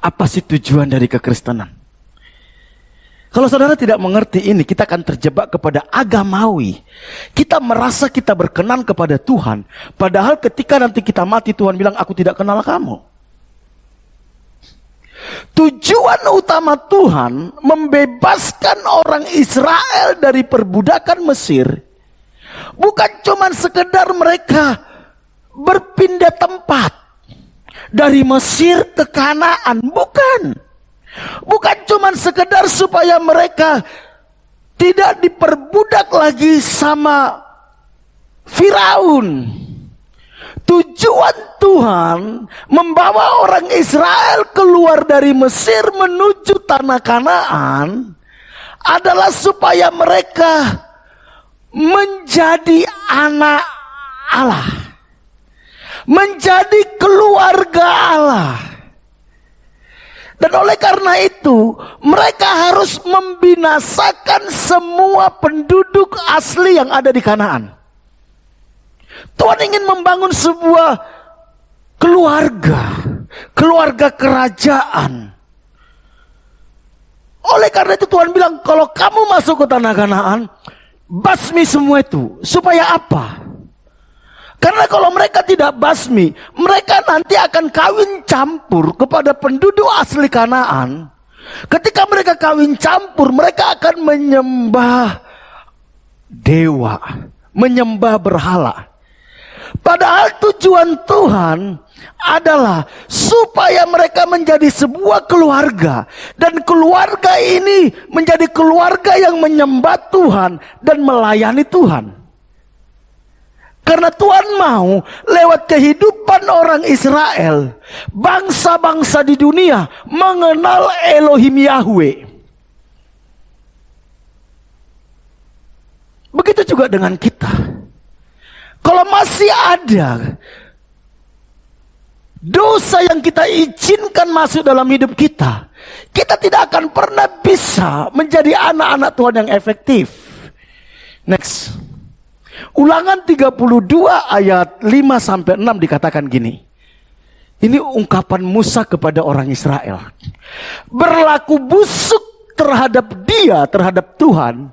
Apa sih tujuan dari kekristenan? Kalau saudara tidak mengerti ini, kita akan terjebak kepada agamawi. Kita merasa kita berkenan kepada Tuhan, padahal ketika nanti kita mati, Tuhan bilang, aku tidak kenal kamu. Tujuan utama Tuhan membebaskan orang Israel dari perbudakan Mesir bukan cuma sekedar mereka berpindah tempat dari Mesir ke Kanaan, bukan. Bukan cuma sekedar supaya mereka tidak diperbudak lagi sama Firaun. Tujuan Tuhan membawa orang Israel keluar dari Mesir menuju tanah Kanaan adalah supaya mereka menjadi anak Allah, menjadi keluarga Allah. Dan oleh karena itu, mereka harus membinasakan semua penduduk asli yang ada di Kanaan. Tuhan ingin membangun sebuah keluarga kerajaan. Oleh karena itu Tuhan bilang, kalau kamu masuk ke tanah Kanaan, basmi semua itu. Supaya apa? Karena kalau mereka tidak basmi, mereka nanti akan kawin campur kepada penduduk asli Kanaan. Ketika mereka kawin campur, mereka akan menyembah dewa, menyembah berhala. Padahal tujuan Tuhan adalah supaya mereka menjadi sebuah keluarga. Dan keluarga ini menjadi keluarga yang menyembah Tuhan dan melayani Tuhan. Karena Tuhan mau lewat kehidupan orang Israel, bangsa-bangsa di dunia mengenal Elohim Yahweh. Begitu juga dengan kita. Kalau masih ada dosa yang kita izinkan masuk dalam hidup kita, kita tidak akan pernah bisa menjadi anak-anak Tuhan yang efektif. Next. Ulangan 32 ayat 5-6 dikatakan gini. Ini ungkapan Musa kepada orang Israel. Berlaku busuk terhadap dia, terhadap Tuhan,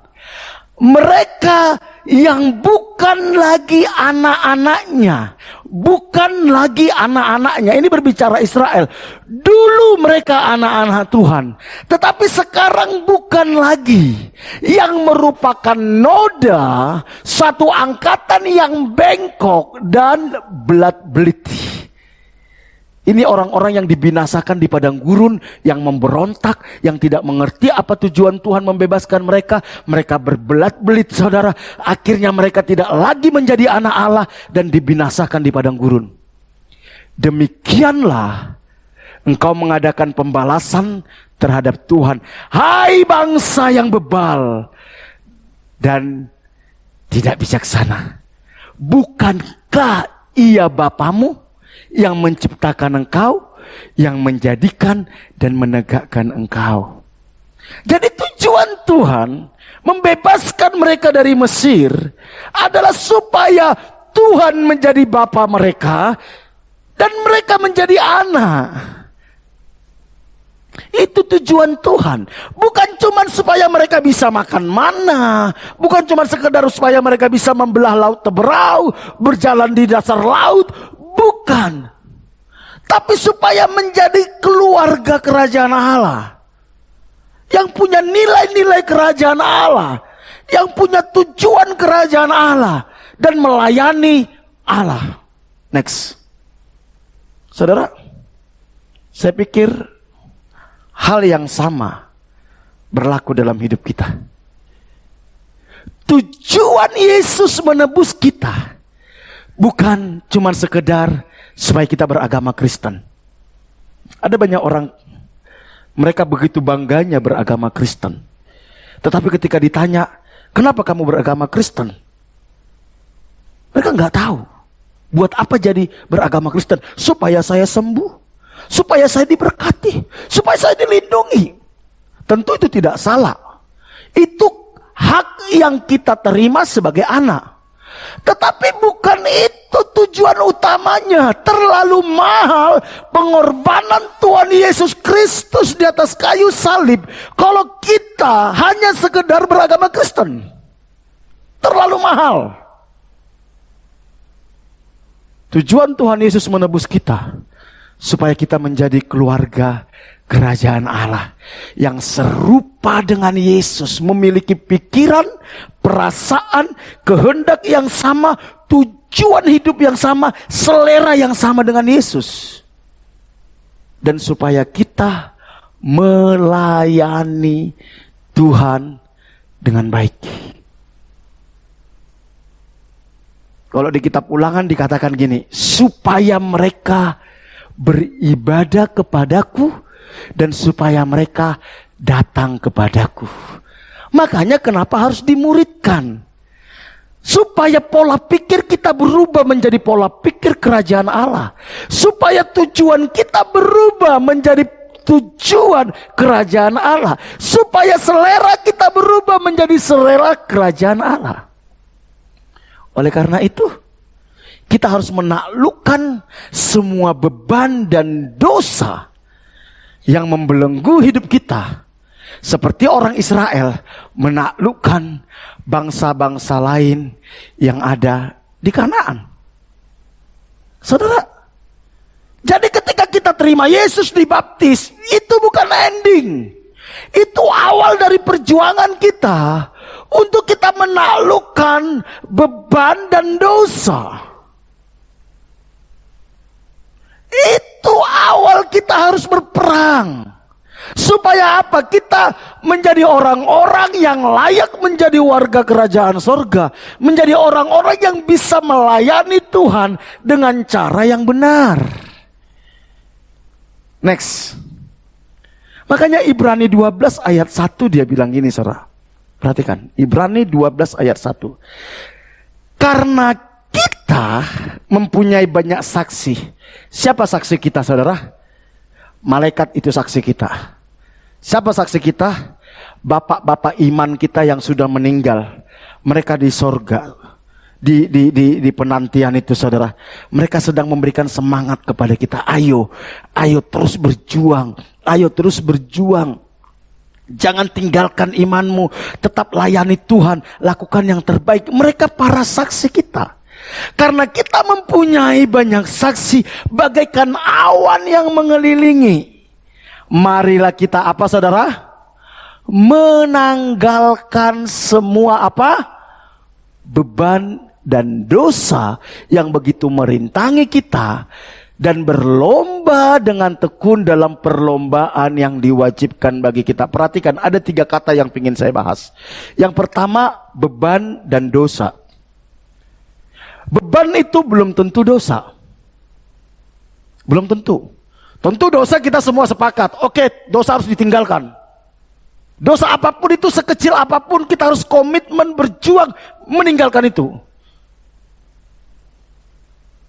mereka yang bukan lagi anak-anaknya. Bukan lagi anak-anaknya. Ini berbicara Israel. Dulu mereka anak-anak Tuhan, tetapi sekarang bukan lagi. Yang merupakan noda, satu angkatan yang bengkok dan belat-beliti. Ini orang-orang yang dibinasakan di padang gurun, yang memberontak, yang tidak mengerti apa tujuan Tuhan membebaskan mereka. Mereka berbelat-belit, saudara. Akhirnya mereka tidak lagi menjadi anak Allah dan dibinasakan di padang gurun. Demikianlah engkau mengadakan pembalasan terhadap Tuhan. Hai bangsa yang bebal dan tidak bijaksana. Bukankah ia Bapamu yang menciptakan engkau, yang menjadikan dan menegakkan engkau? Jadi tujuan Tuhan membebaskan mereka dari Mesir adalah supaya Tuhan menjadi bapa mereka dan mereka menjadi anak. Itu tujuan Tuhan. Bukan cuma supaya mereka bisa makan mana, bukan cuma sekedar supaya mereka bisa membelah laut Teberau, berjalan di dasar laut. Bukan. Tapi supaya menjadi keluarga kerajaan Allah. Yang punya nilai-nilai kerajaan Allah. Yang punya tujuan kerajaan Allah. Dan melayani Allah. Next. Saudara, saya pikir hal yang sama berlaku dalam hidup kita. Tujuan Yesus menebus kita bukan cuma sekedar supaya kita beragama Kristen. Ada banyak orang, mereka begitu bangganya beragama Kristen. Tetapi ketika ditanya, kenapa kamu beragama Kristen? Mereka nggak tahu. Buat apa jadi beragama Kristen? Supaya saya sembuh, supaya saya diberkati, supaya saya dilindungi. Tentu itu tidak salah. Itu hak yang kita terima sebagai anak. Tetapi bukan itu tujuan utamanya. Terlalu mahal pengorbanan Tuhan Yesus Kristus di atas kayu salib kalau kita hanya sekedar beragama Kristen. Terlalu mahal. Tujuan Tuhan Yesus menebus kita supaya kita menjadi keluarga kerajaan Allah yang serupa dengan Yesus, memiliki pikiran, perasaan, kehendak yang sama, tujuan hidup yang sama, selera yang sama dengan Yesus. Dan supaya kita melayani Tuhan dengan baik. Kalau di kitab Ulangan dikatakan gini, supaya mereka beribadah kepadaku dan supaya mereka datang kepadaku. Makanya kenapa harus dimuridkan? Supaya pola pikir kita berubah menjadi pola pikir kerajaan Allah. Supaya tujuan kita berubah menjadi tujuan kerajaan Allah. Supaya selera kita berubah menjadi selera kerajaan Allah. Oleh karena itu, kita harus menaklukkan semua beban dan dosa yang membelenggu hidup kita. Seperti orang Israel menaklukkan bangsa-bangsa lain yang ada di Kanaan. Saudara, jadi ketika kita terima Yesus dibaptis, itu bukan ending. Itu awal dari perjuangan kita untuk kita menaklukkan beban dan dosa. Itu awal kita harus berperang. Supaya apa? Kita menjadi orang-orang yang layak menjadi warga kerajaan sorga. Menjadi orang-orang yang bisa melayani Tuhan dengan cara yang benar. Next. Makanya Ibrani 12 ayat 1 dia bilang gini, saudara. Perhatikan, Ibrani 12 ayat 1. Karena kita mempunyai banyak saksi. Siapa saksi kita, saudara? Malaikat itu saksi kita. Siapa saksi kita? Bapak-bapak iman kita yang sudah meninggal. Mereka di sorga, di penantian itu, saudara. Mereka sedang memberikan semangat kepada kita. Ayo terus berjuang. Ayo terus berjuang. Jangan tinggalkan imanmu. Tetap layani Tuhan. Lakukan yang terbaik. Mereka para saksi kita. Karena kita mempunyai banyak saksi bagaikan awan yang mengelilingi. Marilah kita apa, saudara? Menanggalkan semua apa? Beban dan dosa yang begitu merintangi kita. Dan berlomba dengan tekun dalam perlombaan yang diwajibkan bagi kita. Perhatikan, ada 3 kata yang ingin saya bahas. Yang pertama, beban dan dosa. Beban itu belum tentu dosa. Belum tentu. Tentu dosa kita semua sepakat. Oke, dosa harus ditinggalkan. Dosa apapun itu, sekecil apapun, kita harus komitmen berjuang meninggalkan itu.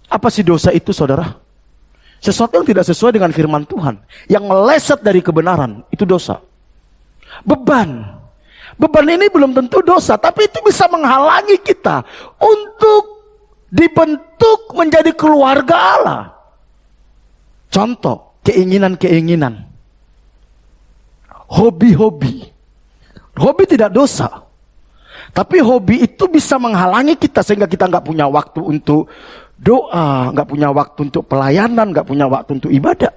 Apa sih dosa itu, saudara? Sesuatu yang tidak sesuai dengan firman Tuhan, yang meleset dari kebenaran, itu dosa. Beban ini belum tentu dosa, tapi itu bisa menghalangi kita untuk dibentuk menjadi keluarga Allah. Contoh, keinginan-keinginan, hobi-hobi. Hobi tidak dosa, tapi hobi itu bisa menghalangi kita sehingga kita nggak punya waktu untuk doa, nggak punya waktu untuk pelayanan, nggak punya waktu untuk ibadah.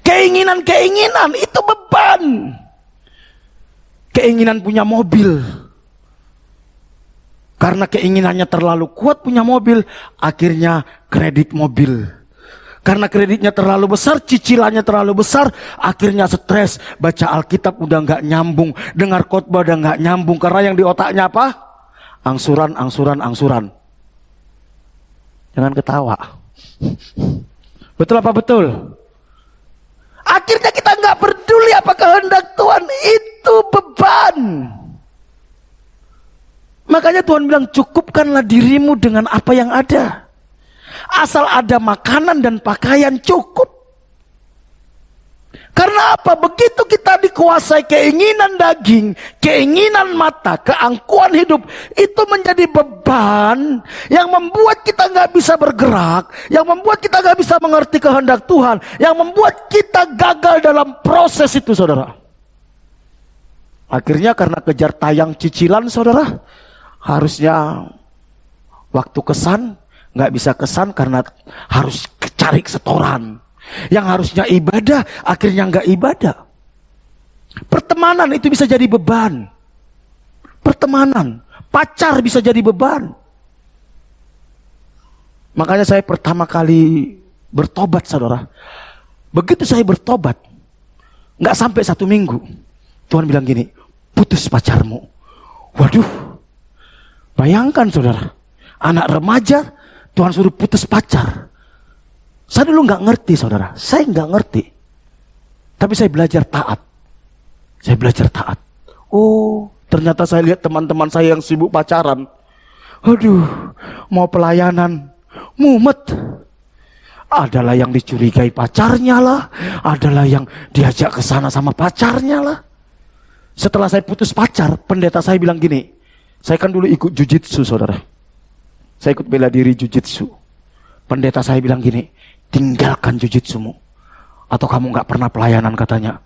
Keinginan-keinginan itu beban. Keinginan punya mobil, karena keinginannya terlalu kuat punya mobil, akhirnya kredit mobil. Karena kreditnya terlalu besar, cicilannya terlalu besar, akhirnya stres. Baca Alkitab udah nggak nyambung, dengar khotbah udah nggak nyambung. Karena yang di otaknya apa? Angsuran, angsuran, angsuran. Jangan ketawa. Betul apa betul? Akhirnya kita nggak peduli apa kehendak Tuhan, itu beban. Makanya Tuhan bilang, cukupkanlah dirimu dengan apa yang ada. Asal ada makanan dan pakaian cukup. Karena apa? Begitu kita dikuasai keinginan daging, keinginan mata, keangkuhan hidup, itu menjadi beban yang membuat kita nggak bisa bergerak, yang membuat kita nggak bisa mengerti kehendak Tuhan, yang membuat kita gagal dalam proses itu, saudara. Akhirnya karena kejar tayang cicilan, saudara, harusnya waktu kesan nggak bisa kesan karena harus cari setoran. Yang harusnya ibadah akhirnya nggak ibadah. Pertemanan itu bisa jadi beban. Pertemanan, pacar bisa jadi beban. Makanya saya pertama kali bertobat, saudara. Begitu saya bertobat, nggak sampai 1 minggu, Tuhan bilang gini, putus pacarmu. Waduh, bayangkan saudara, anak remaja Tuhan suruh putus pacar. Saya dulu nggak ngerti, saudara. Saya nggak ngerti. Tapi saya belajar taat. Saya belajar taat. Oh, ternyata saya lihat teman-teman saya yang sibuk pacaran. Aduh, mau pelayanan, mumet. Adalah yang dicurigai pacarnya lah. Adalah yang diajak ke sana sama pacarnya lah. Setelah saya putus pacar, pendeta saya bilang gini. Saya kan dulu ikut jujitsu, saudara. Saya ikut bela diri jujitsu. Pendeta saya bilang gini, tinggalkan jujitsumu, atau kamu gak pernah pelayanan, katanya.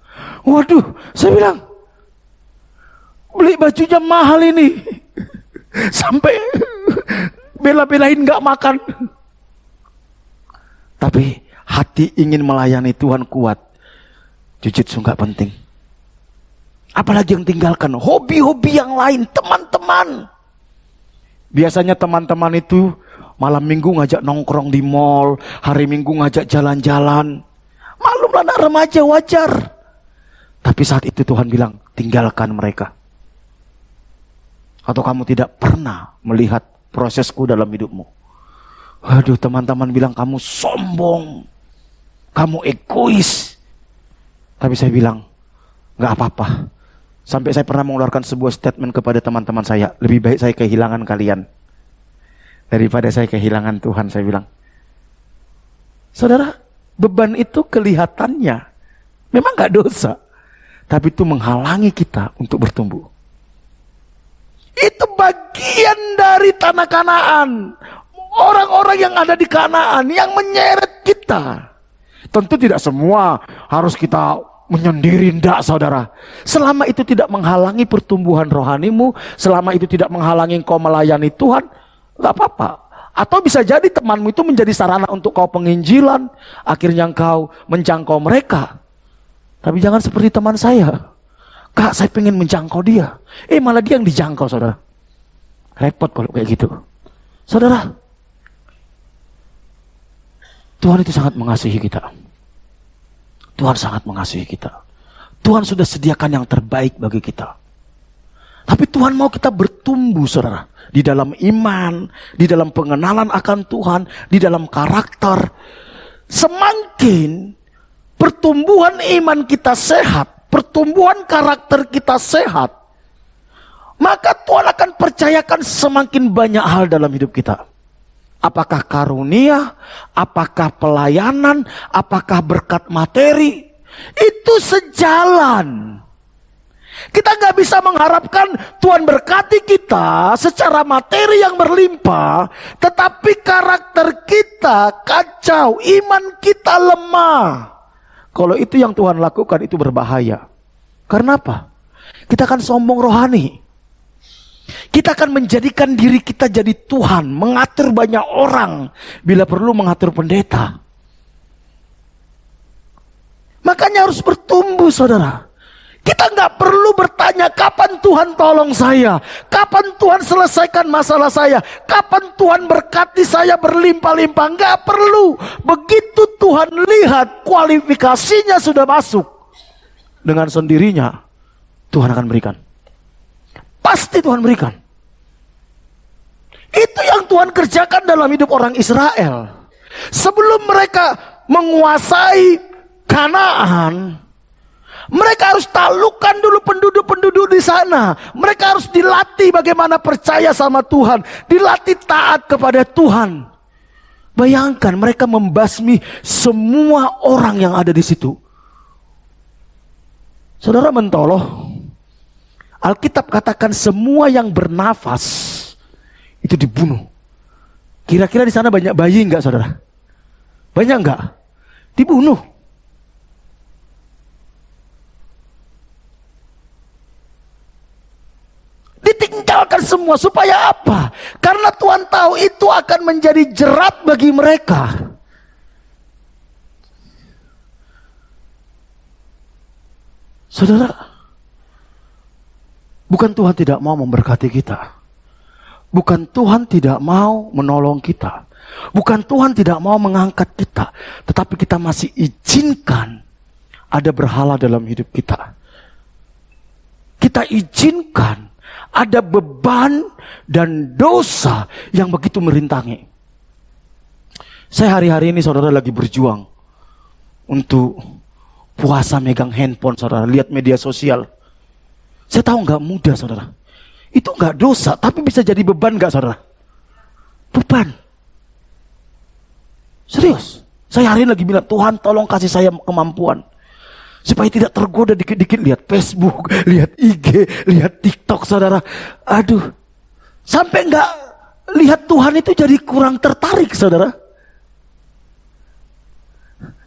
Waduh, saya bilang, beli bajunya mahal ini. Sampai bela-belain gak makan. Tapi hati ingin melayani Tuhan kuat. Jujitsu gak penting. Apalagi yang tinggalkan, hobi-hobi yang lain, teman-teman. Biasanya teman-teman itu malam minggu ngajak nongkrong di mall, hari minggu ngajak jalan-jalan. Maklumlah anak remaja, wajar. Tapi saat itu Tuhan bilang, tinggalkan mereka. Atau kamu tidak pernah melihat prosesku dalam hidupmu. Waduh, teman-teman bilang kamu sombong, kamu egois. Tapi saya bilang, gak apa-apa. Sampai saya pernah mengeluarkan sebuah statement kepada teman-teman saya, lebih baik saya kehilangan kalian daripada saya kehilangan Tuhan, saya bilang. Saudara, beban itu kelihatannya memang gak dosa, tapi itu menghalangi kita untuk bertumbuh. Itu bagian dari tanah Kanaan. Orang-orang yang ada di Kanaan yang menyeret kita. Tentu tidak semua harus kita menyendiri, ndak, saudara. Selama itu tidak menghalangi pertumbuhan rohanimu, selama itu tidak menghalangi engkau melayani Tuhan, gak apa-apa. Atau bisa jadi temanmu itu menjadi sarana untuk kau penginjilan, akhirnya engkau menjangkau mereka. Tapi jangan seperti teman saya. Kak, saya pengen menjangkau dia. Malah dia yang dijangkau, saudara. Repot kalau kayak gitu. Saudara, Tuhan itu sangat mengasihi kita. Tuhan sangat mengasihi kita. Tuhan sudah sediakan yang terbaik bagi kita. Tapi Tuhan mau kita bertumbuh, saudara. Di dalam iman, di dalam pengenalan akan Tuhan, di dalam karakter. Semakin pertumbuhan iman kita sehat, pertumbuhan karakter kita sehat, maka Tuhan akan percayakan semakin banyak hal dalam hidup kita. Apakah karunia, apakah pelayanan, apakah berkat materi, itu sejalan. Kita nggak bisa mengharapkan Tuhan berkati kita secara materi yang berlimpah, tetapi karakter kita kacau, iman kita lemah. Kalau itu yang Tuhan lakukan, itu berbahaya. Karena apa? Kita akan sombong rohani. Kita akan menjadikan diri kita jadi Tuhan, mengatur banyak orang, bila perlu mengatur pendeta. Makanya harus bertumbuh, saudara. Kita nggak perlu bertanya kapan Tuhan tolong saya, kapan Tuhan selesaikan masalah saya, kapan Tuhan berkati saya berlimpah-limpah. Nggak perlu. Begitu Tuhan lihat kualifikasinya sudah masuk, dengan sendirinya Tuhan akan berikan. Pasti Tuhan berikan. Itu yang Tuhan kerjakan dalam hidup orang Israel. Sebelum mereka menguasai Kanaan, mereka harus taklukkan dulu penduduk-penduduk di sana. Mereka harus dilatih bagaimana percaya sama Tuhan, dilatih taat kepada Tuhan. Bayangkan mereka membasmi semua orang yang ada di situ. Saudara mentoloh, Alkitab katakan semua yang bernafas itu dibunuh. Kira-kira di sana banyak bayi enggak, saudara? Banyak enggak? Dibunuh. Ditinggalkan semua, supaya apa? Karena Tuhan tahu itu akan menjadi jerat bagi mereka. Saudara, bukan Tuhan tidak mau memberkati kita, bukan Tuhan tidak mau menolong kita, bukan Tuhan tidak mau mengangkat kita, tetapi kita masih izinkan ada berhala dalam hidup kita. Kita izinkan ada beban dan dosa yang begitu merintangi. Saya hari-hari ini, saudara, lagi berjuang untuk puasa megang handphone, saudara, lihat media sosial. Saya tahu nggak mudah, saudara. Itu nggak dosa, tapi bisa jadi beban nggak, saudara? Beban. Serius. Saya hari ini lagi bilang, Tuhan tolong kasih saya kemampuan supaya tidak tergoda dikit-dikit lihat Facebook, lihat IG, lihat TikTok, saudara. Aduh, sampai nggak lihat Tuhan itu jadi kurang tertarik, saudara.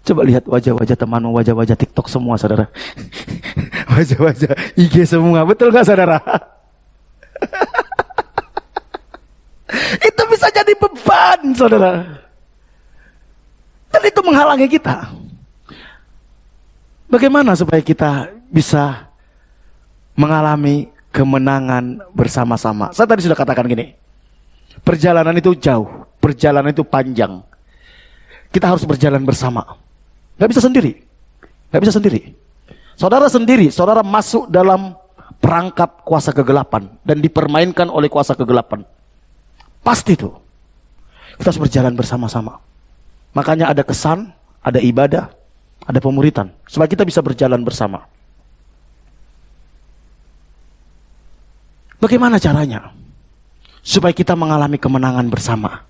Coba lihat wajah-wajah temanmu, wajah-wajah TikTok semua, saudara. Wajah-wajah IG semua, betul nggak, saudara? Itu bisa jadi beban, saudara. Dan itu menghalangi kita. Bagaimana supaya kita bisa mengalami kemenangan bersama-sama? Saya tadi sudah katakan gini, perjalanan itu jauh, perjalanan itu panjang. Kita harus berjalan bersama. Gak bisa sendiri. Gak bisa sendiri. Saudara sendiri, saudara masuk dalam perangkap kuasa kegelapan dan dipermainkan oleh kuasa kegelapan. Pasti itu. Kita harus berjalan bersama-sama. Makanya ada kesan, ada ibadah, ada pemuritan, supaya kita bisa berjalan bersama. Bagaimana caranya? Supaya kita mengalami kemenangan bersama.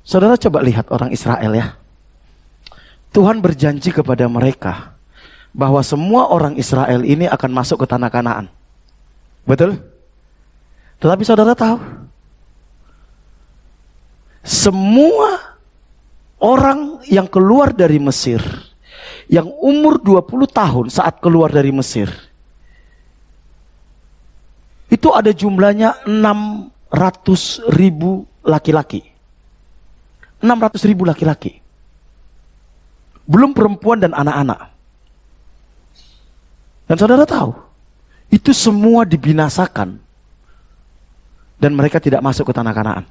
Saudara coba lihat orang Israel ya. Tuhan berjanji kepada mereka bahwa semua orang Israel ini akan masuk ke tanah Kanaan. Betul? Tetapi saudara tahu, semua orang yang keluar dari Mesir, yang umur 20 tahun saat keluar dari Mesir, itu ada jumlahnya 600.000 laki-laki. 600.000 laki-laki. Belum perempuan dan anak-anak. Dan saudara tahu, itu semua dibinasakan. Dan mereka tidak masuk ke tanah Kanaan.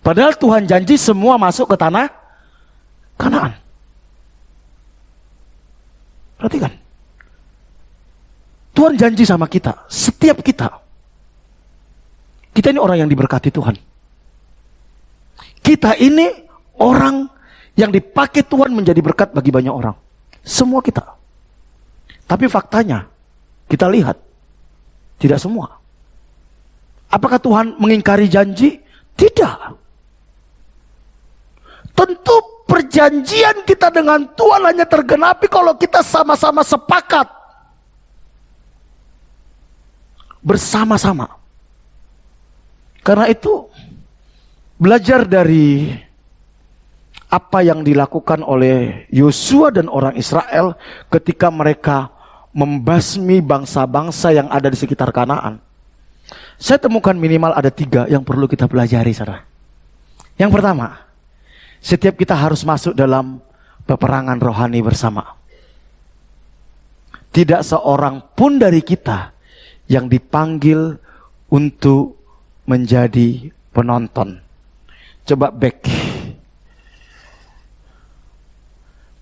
Padahal Tuhan janji semua masuk ke tanah Kanaan. Perhatikan. Tuhan janji sama kita, setiap kita. Kita ini orang yang diberkati Tuhan. Kita ini orang yang dipakai Tuhan menjadi berkat bagi banyak orang. Semua kita. Tapi faktanya, kita lihat, tidak semua. Apakah Tuhan mengingkari janji? Tidak. Tentu perjanjian kita dengan Tuhan hanya tergenapi kalau kita sama-sama sepakat. Bersama-sama. Karena itu, belajar dari apa yang dilakukan oleh Yosua dan orang Israel ketika mereka membasmi bangsa-bangsa yang ada di sekitar Kanaan. Saya temukan minimal ada 3 yang perlu kita pelajari, saudara. Yang pertama, setiap kita harus masuk dalam peperangan rohani bersama. Tidak seorang pun dari kita yang dipanggil untuk menjadi penonton. Coba back.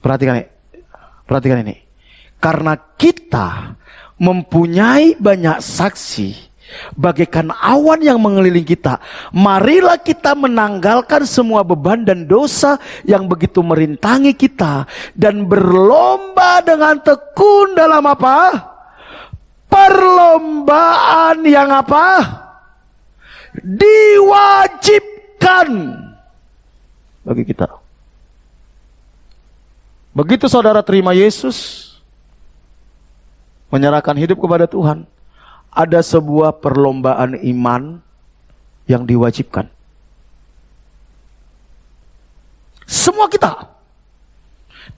Perhatikan ini. Karena kita mempunyai banyak saksi bagaikan awan yang mengelilingi kita, marilah kita menanggalkan semua beban dan dosa yang begitu merintangi kita dan berlomba dengan tekun dalam apa? Perlombaan yang apa? Diwajibkan bagi kita. Begitu saudara terima Yesus, menyerahkan hidup kepada Tuhan, ada sebuah perlombaan iman yang diwajibkan. Semua kita.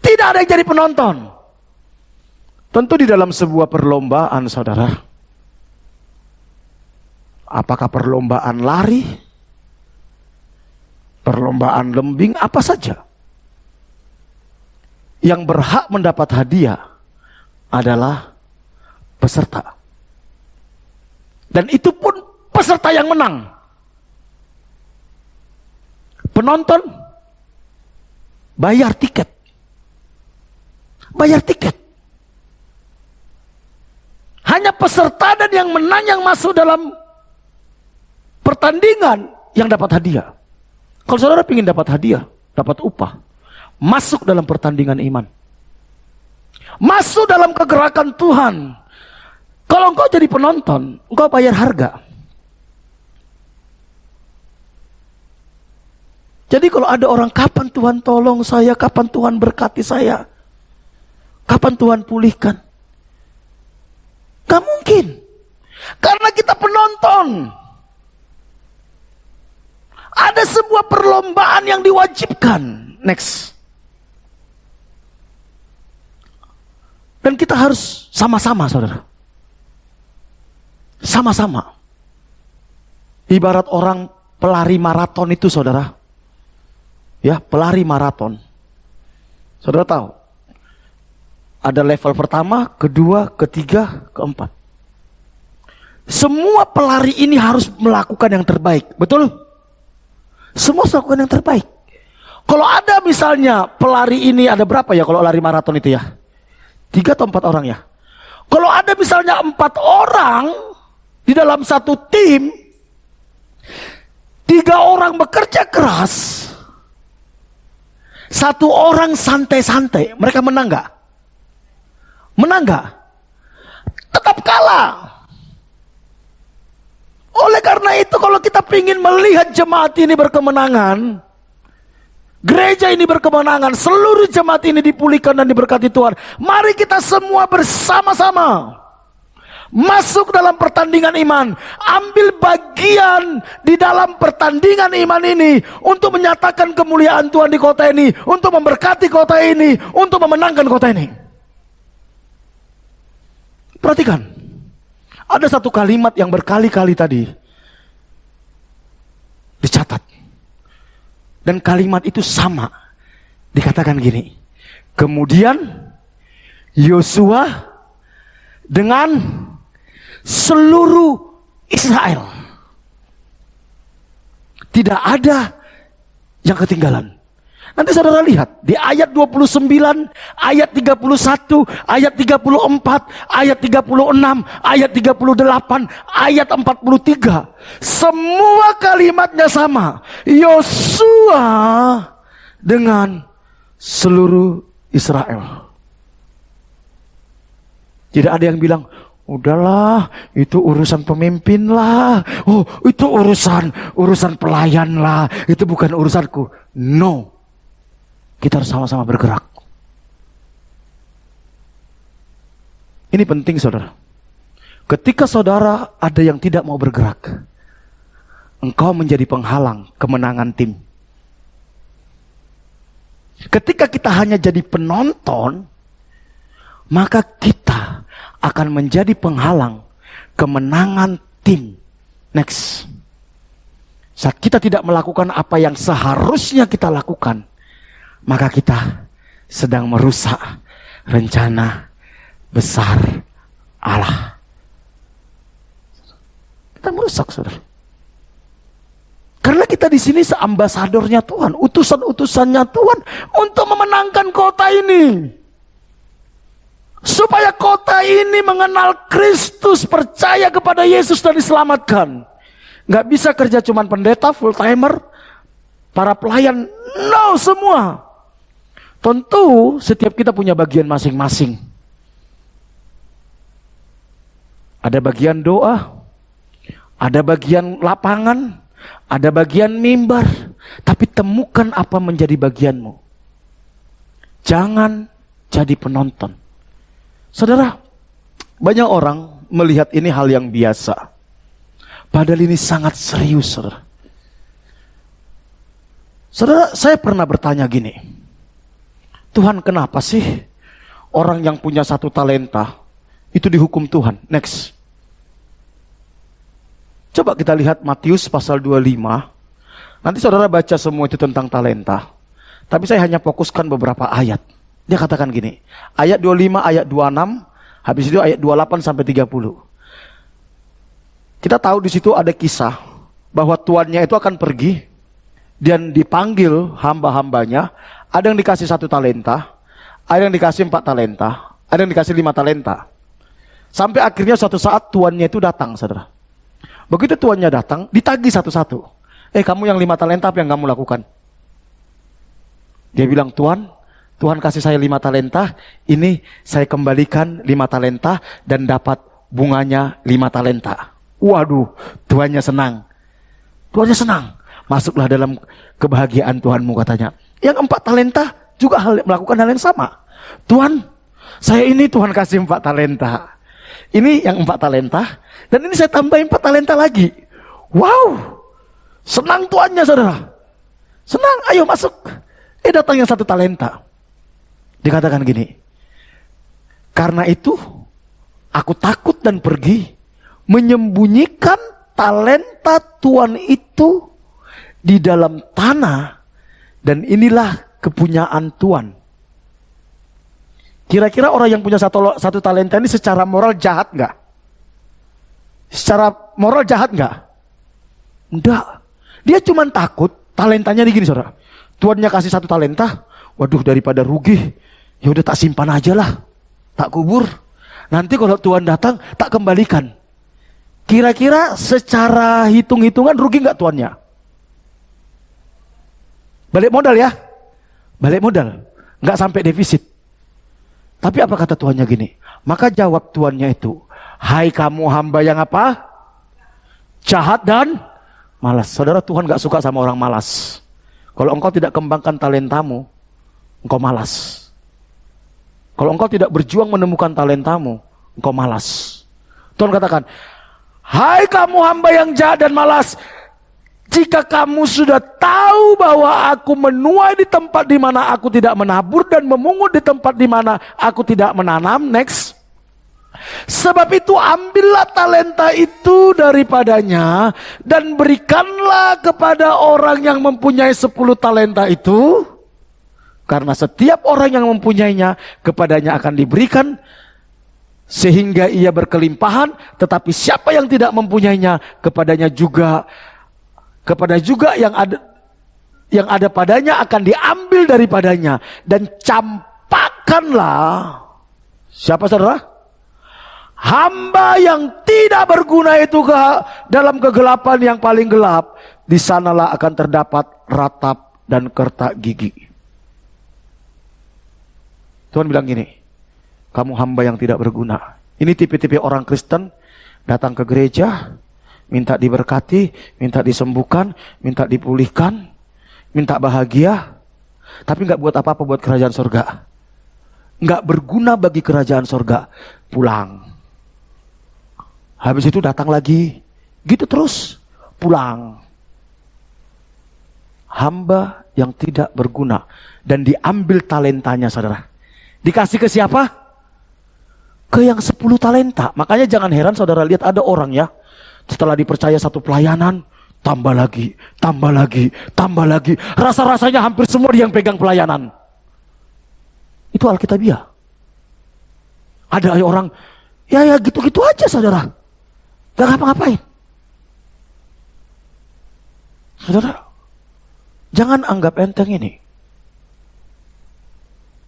Tidak ada yang jadi penonton. Tentu di dalam sebuah perlombaan, saudara. Apakah perlombaan lari? Perlombaan lembing, apa saja. Yang berhak mendapat hadiah adalah peserta. Dan itu pun peserta yang menang. Penonton bayar tiket. Bayar tiket. Hanya peserta dan yang menang yang masuk dalam pertandingan yang dapat hadiah. Kalau saudara ingin dapat hadiah, dapat upah, masuk dalam pertandingan iman. Masuk dalam kegerakan Tuhan. Kalau engkau jadi penonton, engkau bayar harga. Jadi kalau ada orang, kapan Tuhan tolong saya, kapan Tuhan berkati saya, kapan Tuhan pulihkan? Gak mungkin. Karena kita penonton. Ada sebuah perlombaan yang diwajibkan. Next. Dan kita harus sama-sama, saudara. Sama-sama. Ibarat orang pelari maraton itu, saudara. Ya, pelari maraton. Saudara tahu, ada level pertama, kedua, ketiga, keempat. Semua pelari ini harus melakukan yang terbaik. Betul? Semua harus melakukan yang terbaik. Kalau ada misalnya pelari ini ada berapa ya kalau lari maraton itu ya? 3 atau 4 orang ya? Kalau ada misalnya 4 orang di dalam satu tim, 3 orang bekerja keras, 1 orang santai-santai, mereka menang gak? Menang gak? Tetap kalah. Oleh karena itu kalau kita ingin melihat jemaat ini berkemenangan, gereja ini berkemenangan, seluruh jemaat ini dipulihkan dan diberkati Tuhan, mari kita semua bersama-sama masuk dalam pertandingan iman, ambil bagian di dalam pertandingan iman ini untuk menyatakan kemuliaan Tuhan di kota ini, untuk memberkati kota ini, untuk memenangkan kota ini. Perhatikan, ada satu kalimat yang berkali-kali tadi dicatat, dan kalimat itu sama, dikatakan gini, kemudian Yosua dengan seluruh Israel, tidak ada yang ketinggalan. Nanti saudara lihat di ayat 29, ayat 31, ayat 34, ayat 36, ayat 38, ayat 43. Semua kalimatnya sama. Yosua dengan seluruh Israel. Tidak ada yang bilang, udahlah, itu urusan pemimpin lah. Oh, itu urusan pelayan lah. Itu bukan urusanku. No. Kita harus sama-sama bergerak. Ini penting, saudara. Ketika saudara ada yang tidak mau bergerak, engkau menjadi penghalang kemenangan tim. Ketika kita hanya jadi penonton, maka kita akan menjadi penghalang kemenangan tim. Next. Saat kita tidak melakukan apa yang seharusnya kita lakukan, maka kita sedang merusak rencana besar Allah. Kita merusak, saudara. Karena kita di sini seambasadornya Tuhan, utusan-utusannya Tuhan untuk memenangkan kota ini. Supaya kota ini mengenal Kristus, percaya kepada Yesus dan diselamatkan. Gak bisa kerja cuman pendeta, full timer, para pelayan, no semua. Tentu setiap kita punya bagian masing-masing. Ada bagian doa, ada bagian lapangan, ada bagian mimbar, tapi temukan apa menjadi bagianmu. Jangan jadi penonton. Saudara, banyak orang melihat ini hal yang biasa. Padahal ini sangat serius, saudara. Saudara, saya pernah bertanya gini. Tuhan, kenapa sih orang yang punya 1 talenta itu dihukum Tuhan? Next. Coba kita lihat Matius pasal 25. Nanti saudara baca semua itu tentang talenta. Tapi saya hanya fokuskan beberapa ayat. Dia katakan gini, ayat 25, ayat 26, habis itu ayat 28 sampai 30. Kita tahu di situ ada kisah bahwa tuannya itu akan pergi dan dipanggil hamba-hambanya. Ada yang dikasih 1 talenta, ada yang dikasih 4 talenta, ada yang dikasih 5 talenta. Sampai akhirnya suatu saat tuannya itu datang, saudara. Begitu tuannya datang, ditagih satu-satu. Kamu yang 5 talenta apa yang kamu lakukan? Dia bilang, Tuhan kasih saya 5 talenta, ini saya kembalikan 5 talenta dan dapat bunganya 5 talenta. Waduh, tuannya senang. Tuannya senang. Masuklah dalam kebahagiaan Tuhanmu, katanya. Yang 4 talenta juga melakukan hal yang sama. Tuhan, saya ini Tuhan kasih 4 talenta. Ini yang 4 talenta, dan ini saya tambahin 4 talenta lagi. Wow, senang tuannya, saudara. Senang, ayo masuk. Datang yang 1 talenta. Dikatakan gini, karena itu aku takut dan pergi menyembunyikan talenta Tuhan itu di dalam tanah, dan inilah kepunyaan Tuhan. Kira-kira orang yang punya 1 talenta ini secara moral jahat nggak? Secara moral jahat nggak? Enggak. Dia cuma takut talentanya begini, saudara. Tuannya kasih 1 talenta, waduh, daripada rugi, ya udah tak simpan aja lah, tak kubur. Nanti kalau Tuhan datang, tak kembalikan. Kira-kira secara hitung-hitungan rugi nggak tuannya? Balik modal ya, balik modal, nggak sampai defisit. Tapi apa kata tuannya gini? Maka jawab tuannya itu, hai kamu hamba yang apa? Jahat dan malas. Saudara, Tuhan nggak suka sama orang malas. Kalau engkau tidak kembangkan talentamu, engkau malas. Kalau engkau tidak berjuang menemukan talentamu, engkau malas. Tuhan katakan, hai kamu hamba yang jahat dan malas, jika kamu sudah tahu bahwa aku menuai di tempat di mana aku tidak menabur dan memungut di tempat di mana aku tidak menanam. Next. Sebab itu ambillah talenta itu daripadanya dan berikanlah kepada orang yang mempunyai 10 talenta itu. Karena setiap orang yang mempunyainya, kepadanya akan diberikan sehingga ia berkelimpahan. Tetapi siapa yang tidak mempunyainya, kepada juga yang ada padanya akan diambil daripadanya. Dan campakkanlah, siapa saudara? Hamba yang tidak berguna itu dalam kegelapan yang paling gelap. Di sanalah akan terdapat ratap dan kertak gigi. Tuhan bilang gini, kamu hamba yang tidak berguna. Ini tipe-tipe orang Kristen datang ke gereja, minta diberkati, minta disembuhkan, minta dipulihkan, minta bahagia, tapi nggak buat apa-apa buat kerajaan surga. Nggak berguna bagi kerajaan surga. Pulang. Habis itu datang lagi, gitu terus, pulang. Hamba yang tidak berguna dan diambil talentanya, saudara. Dikasih ke siapa? Ke yang 10 talenta. Makanya jangan heran saudara lihat ada orang ya, setelah dipercaya 1 pelayanan, tambah lagi, tambah lagi, tambah lagi. Rasa-rasanya hampir semua dia yang pegang pelayanan. Itu alkitabiah. Ada orang, ya gitu-gitu aja saudara. Gak ngapa-ngapain. Saudara, jangan anggap enteng ini.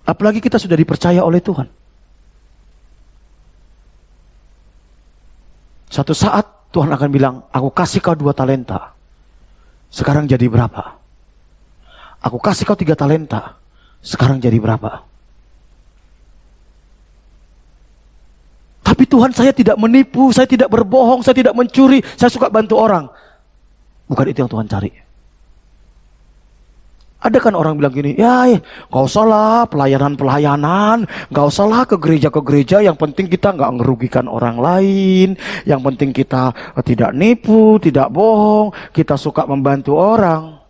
Apalagi kita sudah dipercaya oleh Tuhan. Suatu saat Tuhan akan bilang, aku kasih kau 2 talenta. Sekarang jadi berapa? Aku kasih kau 3 talenta. Sekarang jadi berapa? Tapi Tuhan, saya tidak menipu, saya tidak berbohong, saya tidak mencuri, saya suka bantu orang. Bukan itu yang Tuhan cari. Ada kan orang bilang gini, ya gak usah lah pelayanan, gak usah lah ke gereja, yang penting kita gak ngerugikan orang lain, yang penting kita tidak nipu, tidak bohong, kita suka membantu orang.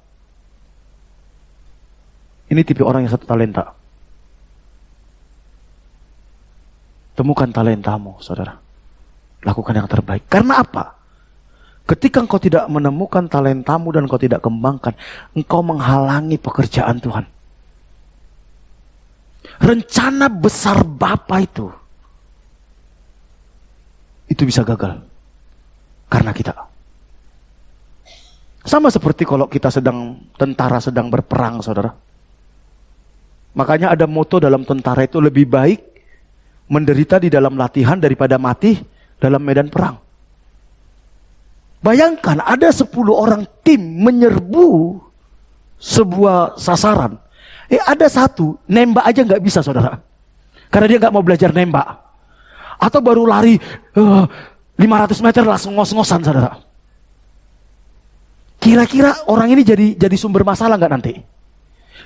Ini tipe orang yang 1 talenta. Temukan talentamu, saudara. Lakukan yang terbaik. Karena apa? Ketika engkau tidak menemukan talentamu dan engkau tidak kembangkan, engkau menghalangi pekerjaan Tuhan. Rencana besar Bapa itu bisa gagal karena kita. Sama seperti kalau kita tentara sedang berperang, saudara. Makanya ada moto dalam tentara itu, lebih baik menderita di dalam latihan daripada mati dalam medan perang. Bayangkan ada 10 orang tim menyerbu sebuah sasaran. Ada 1, nembak aja gak bisa, saudara. Karena dia gak mau belajar nembak. Atau baru lari 500 meter langsung ngos-ngosan, saudara. Kira-kira orang ini jadi sumber masalah gak nanti?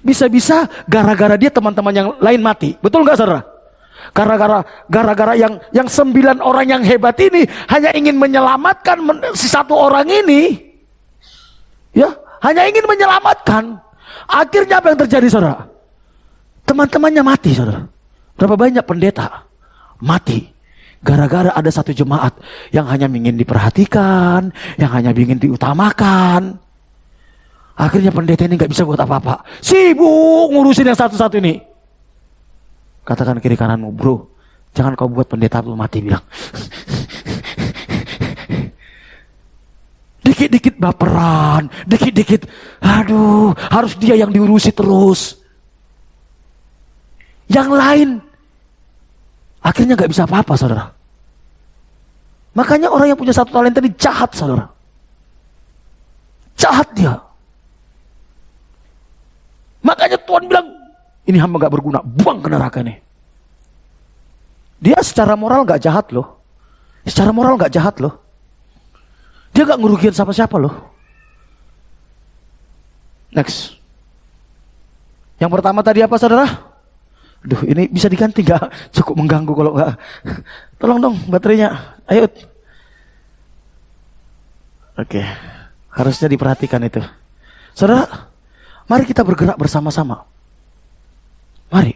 Bisa-bisa gara-gara dia teman-teman yang lain mati. Betul gak, saudara? Gara-gara yang 9 orang yang hebat ini hanya ingin menyelamatkan si 1 orang ini, ya, hanya ingin menyelamatkan. Akhirnya apa yang terjadi, saudara? Teman-temannya mati, saudara. Berapa banyak pendeta mati gara-gara ada 1 jemaat yang hanya ingin diperhatikan, yang hanya ingin diutamakan. Akhirnya pendeta ini nggak bisa buat apa-apa, sibuk ngurusin yang satu-satu ini. Katakan kiri kananmu, bro, jangan kau buat pendeta lu mati, bilang. Dikit-dikit baperan, dikit-dikit, aduh, harus dia yang diurusi terus. Yang lain, akhirnya gak bisa apa-apa, saudara. Makanya orang yang punya 1 talenta ini jahat, saudara. Jahat dia. Makanya Tuhan bilang, ini hamba gak berguna, buang ke neraka nih. Dia secara moral gak jahat loh. Secara moral gak jahat loh. Dia gak ngerugiin siapa-siapa loh. Next. Yang pertama tadi apa, saudara? Duh, ini bisa diganti gak? Cukup mengganggu kalau gak. Tolong dong baterainya. Ayo. Oke. Harusnya diperhatikan itu. Saudara, mari kita bergerak bersama-sama. Mari.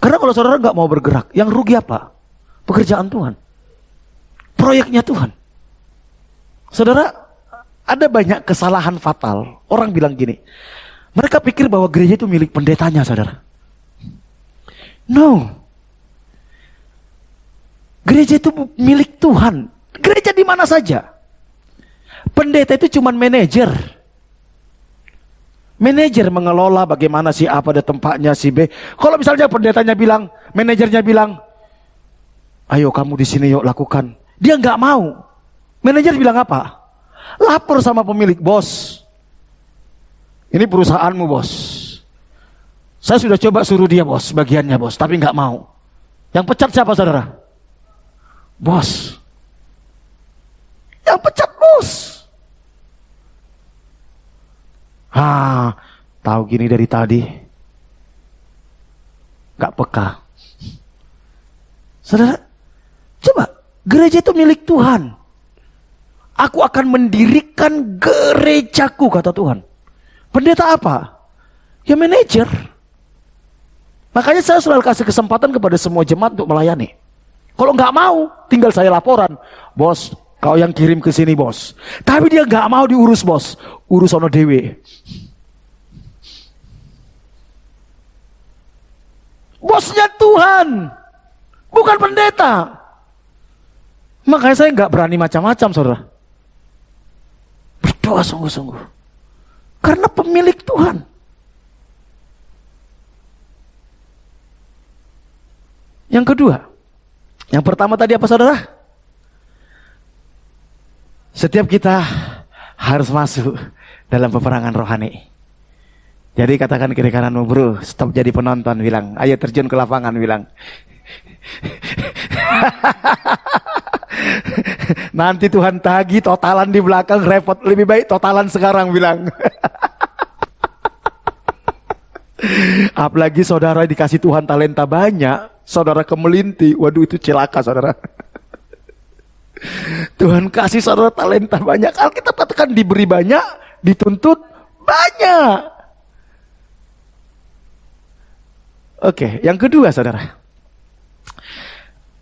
Karena kalau saudara gak mau bergerak, yang rugi apa? Pekerjaan Tuhan. Proyeknya Tuhan. Saudara, ada banyak kesalahan fatal. Orang bilang gini, mereka pikir bahwa gereja itu milik pendetanya, saudara. No. Gereja itu milik Tuhan. Gereja di mana saja. Pendeta itu cuma manajer. Manajer mengelola bagaimana si A pada tempatnya, si B. Kalau misalnya pendetanya bilang, manajernya bilang, ayo kamu di sini yuk lakukan. Dia nggak mau. Manajer bilang apa? Lapor sama pemilik, bos. Ini perusahaanmu, bos. Saya sudah coba suruh dia, bos, bagiannya, bos, tapi nggak mau. Yang pecat siapa, saudara? Bos. Yang pecat bos. Tahu gini dari tadi. Gak peka. Saudara, coba, gereja itu milik Tuhan. Aku akan mendirikan gerejaku, kata Tuhan. Pendeta apa? Ya manajer. Makanya saya selalu kasih kesempatan kepada semua jemaat untuk melayani. Kalau nggak mau, tinggal saya laporan. Bos, kau yang kirim ke sini, bos. Tapi dia nggak mau diurus, bos. Urus ono dewe. Bosnya Tuhan. bukan pendeta. Makanya saya nggak berani macam-macam, saudara. Berdoa sungguh-sungguh. Karena pemilik Tuhan. Yang kedua, yang pertama tadi apa, saudara? Setiap kita harus masuk dalam peperangan rohani. Jadi katakan kiri kananmu, bro, stop jadi penonton, bilang, ayo terjun ke lapangan, bilang. Nanti Tuhan tagih totalan di belakang, repot, lebih baik totalan sekarang, bilang. Apalagi saudara dikasih Tuhan talenta banyak, saudara kemelinti, waduh itu celaka, saudara. Tuhan kasih saudara talenta banyak, Alkitab katakan diberi banyak, dituntut banyak. Oke, yang kedua, saudara,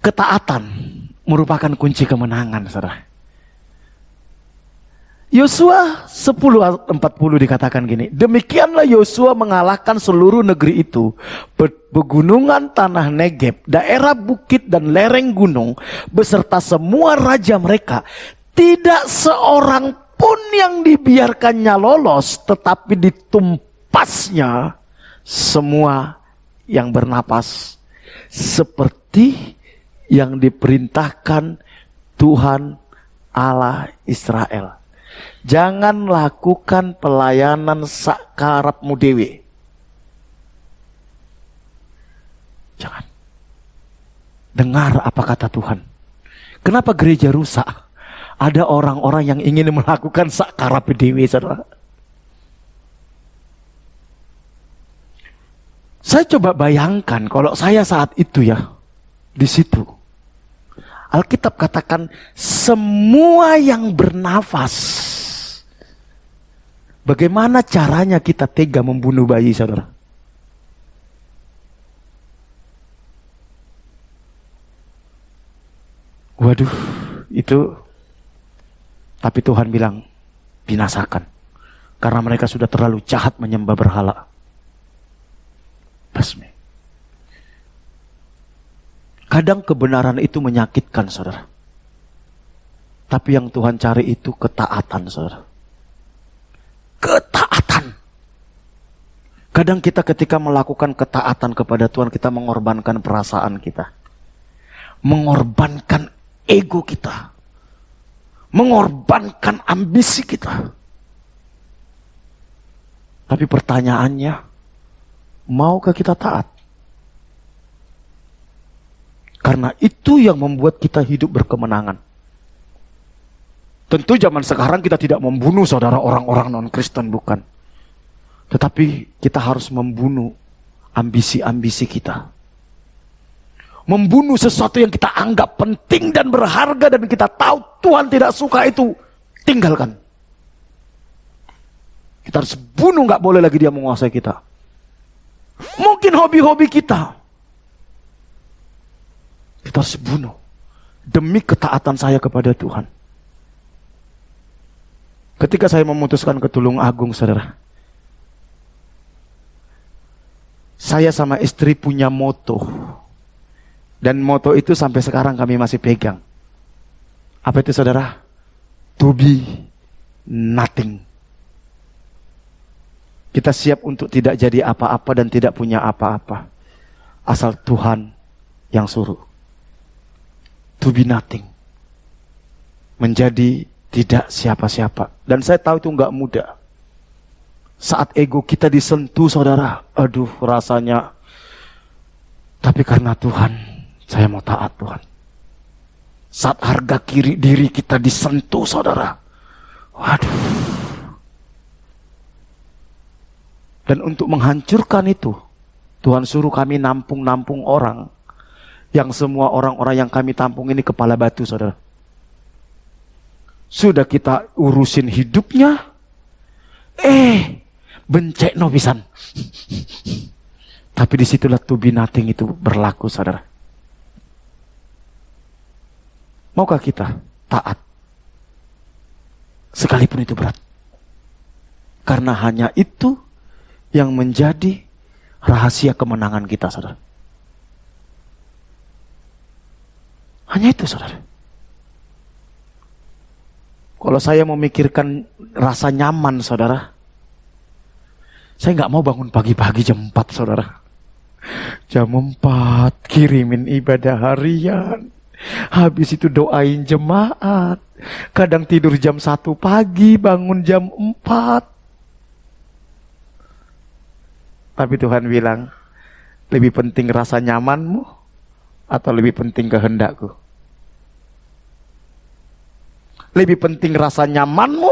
ketaatan merupakan kunci kemenangan, saudara. Yosua 10:40 dikatakan gini, demikianlah Yosua mengalahkan seluruh negeri itu, pegunungan tanah Negeb, daerah bukit dan lereng gunung, beserta semua raja mereka. Tidak seorang pun yang dibiarkannya lolos, tetapi ditumpasnya semua yang bernapas, seperti yang diperintahkan Tuhan Allah Israel. Jangan lakukan pelayanan sakarapmu dewe. Jangan. Dengar apa kata Tuhan. Kenapa gereja rusak? Ada orang-orang yang ingin melakukan sakarap dewe, saudara. Saya coba bayangkan kalau saya saat itu ya, di situ. Alkitab katakan semua yang bernafas. Bagaimana caranya kita tega membunuh bayi, saudara? Waduh, itu. Tapi Tuhan bilang, binasakan. Karena mereka sudah terlalu jahat menyembah berhala. Basmi. Kadang kebenaran itu menyakitkan, saudara. Tapi yang Tuhan cari itu ketaatan, saudara. Ketaatan. Kadang kita ketika melakukan ketaatan kepada Tuhan, kita mengorbankan perasaan kita. Mengorbankan ego kita. Mengorbankan ambisi kita. Tapi pertanyaannya, maukah kita taat? Karena itu yang membuat kita hidup berkemenangan. Tentu zaman sekarang kita tidak membunuh saudara orang-orang non-Kristen, bukan. Tetapi kita harus membunuh ambisi-ambisi kita. Membunuh sesuatu yang kita anggap penting dan berharga dan kita tahu Tuhan tidak suka itu, tinggalkan. Kita harus bunuh, gak boleh lagi dia menguasai kita. Mungkin hobi-hobi kita. Kita harus bunuh demi ketaatan saya kepada Tuhan. Ketika saya memutuskan ke Tulung Agung, saudara, saya sama istri punya moto. Dan moto itu sampai sekarang kami masih pegang. Apa itu, saudara? To be nothing. Kita siap untuk tidak jadi apa-apa dan tidak punya apa-apa, asal Tuhan yang suruh. To be nothing. Menjadi tidak siapa-siapa. Dan saya tahu itu enggak mudah. Saat ego kita disentuh, saudara, aduh rasanya. Tapi karena Tuhan, saya mau taat, Tuhan. Saat harga diri kita disentuh, saudara, waduh. Dan untuk menghancurkan itu, Tuhan suruh kami nampung-nampung orang. Yang semua orang-orang yang kami tampung ini kepala batu, saudara. Sudah kita urusin hidupnya, bencek no pisan. Tapi disitulah to be nothing itu berlaku, saudara. Maukah kita taat? Sekalipun itu berat. Karena hanya itu yang menjadi rahasia kemenangan kita, saudara. Hanya itu, saudara. Kalau saya memikirkan rasa nyaman, saudara, saya nggak mau bangun pagi-pagi jam 4, saudara. Jam 4 kirimin ibadah harian. Habis itu doain jemaat. Kadang tidur jam 1 pagi, bangun jam 4. Tapi Tuhan bilang, lebih penting rasa nyamanmu atau lebih penting kehendakku? Lebih penting rasa nyamanmu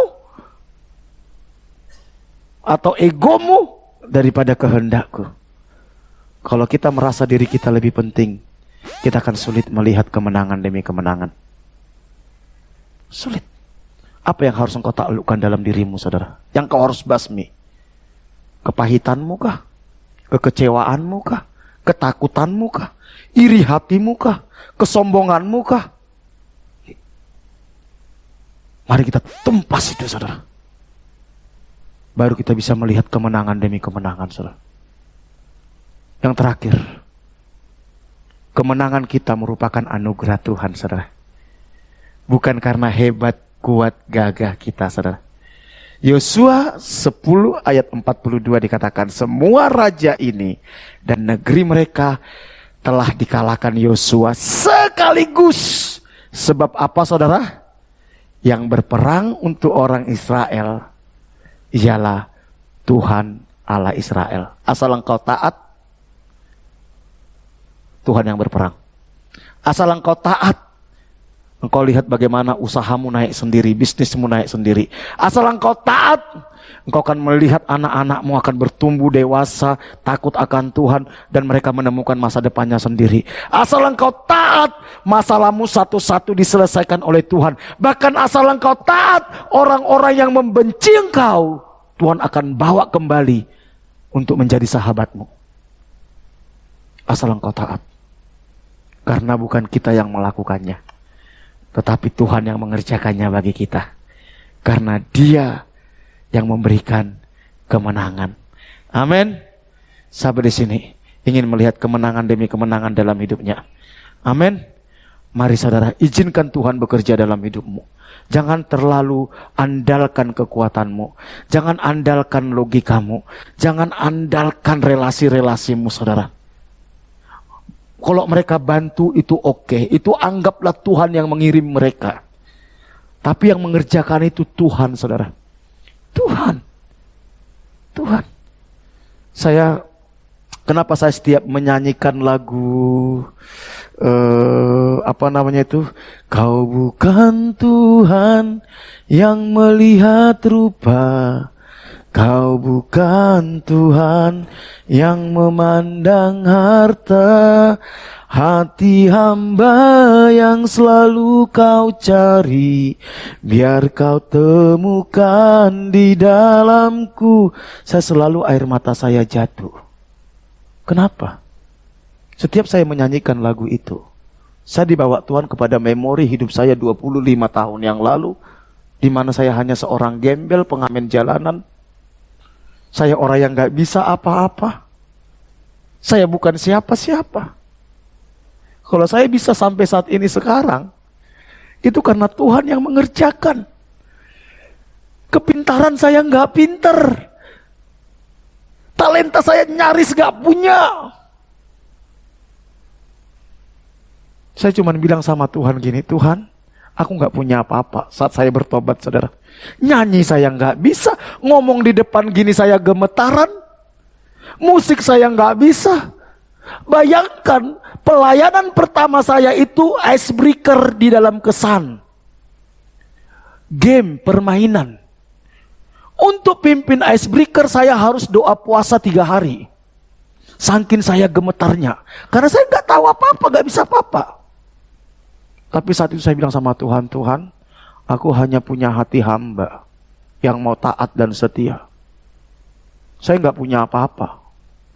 atau egomu daripada kehendakku? Kalau kita merasa diri kita lebih penting, kita akan sulit melihat kemenangan demi kemenangan. Sulit. Apa yang harus engkau taklukkan dalam dirimu, saudara? Yang kau harus basmi? Kepahitanmu kah? Kekecewaanmu kah? Ketakutanmu kah? Iri hatimu kah? Kesombonganmu kah? Mari kita tempas itu, saudara. Baru kita bisa melihat kemenangan demi kemenangan, saudara. Yang terakhir, kemenangan kita merupakan anugerah Tuhan, saudara. Bukan karena hebat, kuat, gagah kita, saudara. Yosua 10 ayat 42 dikatakan, semua raja ini dan negeri mereka telah dikalahkan Yosua sekaligus. Sebab apa, saudara? Yang berperang untuk orang Israel ialah Tuhan Allah Israel. Asal engkau taat, Tuhan yang berperang. Asal engkau taat, engkau lihat bagaimana usahamu naik sendiri, bisnismu naik sendiri. Asal engkau taat, engkau akan melihat anak-anakmu akan bertumbuh dewasa, takut akan Tuhan, dan mereka menemukan masa depannya sendiri. Asal engkau taat, masalahmu satu-satu diselesaikan oleh Tuhan. Bahkan asal engkau taat, orang-orang yang membenci engkau, Tuhan akan bawa kembali untuk menjadi sahabatmu. Asal engkau taat. Karena bukan kita yang melakukannya, tetapi Tuhan yang mengerjakannya bagi kita. Karena Dia yang memberikan kemenangan. Amin. Sahabat di sini ingin melihat kemenangan demi kemenangan dalam hidupnya. Amin. Mari saudara, izinkan Tuhan bekerja dalam hidupmu. Jangan terlalu andalkan kekuatanmu. Jangan andalkan logikamu. Jangan andalkan relasi-relasimu, saudara. Kalau mereka bantu itu oke. Itu anggaplah Tuhan yang mengirim mereka. Tapi yang mengerjakan itu Tuhan, saudara. Tuhan. Kenapa saya setiap menyanyikan lagu Kau bukan Tuhan yang melihat rupa, Kau bukan Tuhan yang memandang harta, hati hamba yang selalu Kau cari, biar Kau temukan di dalamku. Saya selalu air mata saya jatuh. Kenapa? Setiap saya menyanyikan lagu itu, saya dibawa Tuhan kepada memori hidup saya 25 tahun yang lalu, di mana saya hanya seorang gembel, pengamen jalanan. Saya orang yang gak bisa apa-apa. Saya bukan siapa-siapa. Kalau saya bisa sampai saat ini sekarang, itu karena Tuhan yang mengerjakan. Kepintaran saya gak pinter. Talenta saya nyaris gak punya. Saya cuma bilang sama Tuhan gini, Tuhan, aku gak punya apa-apa saat saya bertobat, saudara. Nyanyi saya gak bisa, ngomong di depan gini saya gemetaran, musik saya gak bisa. Bayangkan, pelayanan pertama saya itu icebreaker di dalam kesan. Game, permainan. Untuk pimpin icebreaker saya harus doa puasa 3 hari. Saking saya gemetarnya. Karena saya gak tahu apa-apa, gak bisa apa-apa. Tapi saat itu saya bilang sama Tuhan, Tuhan, aku hanya punya hati hamba yang mau taat dan setia. Saya gak punya apa-apa.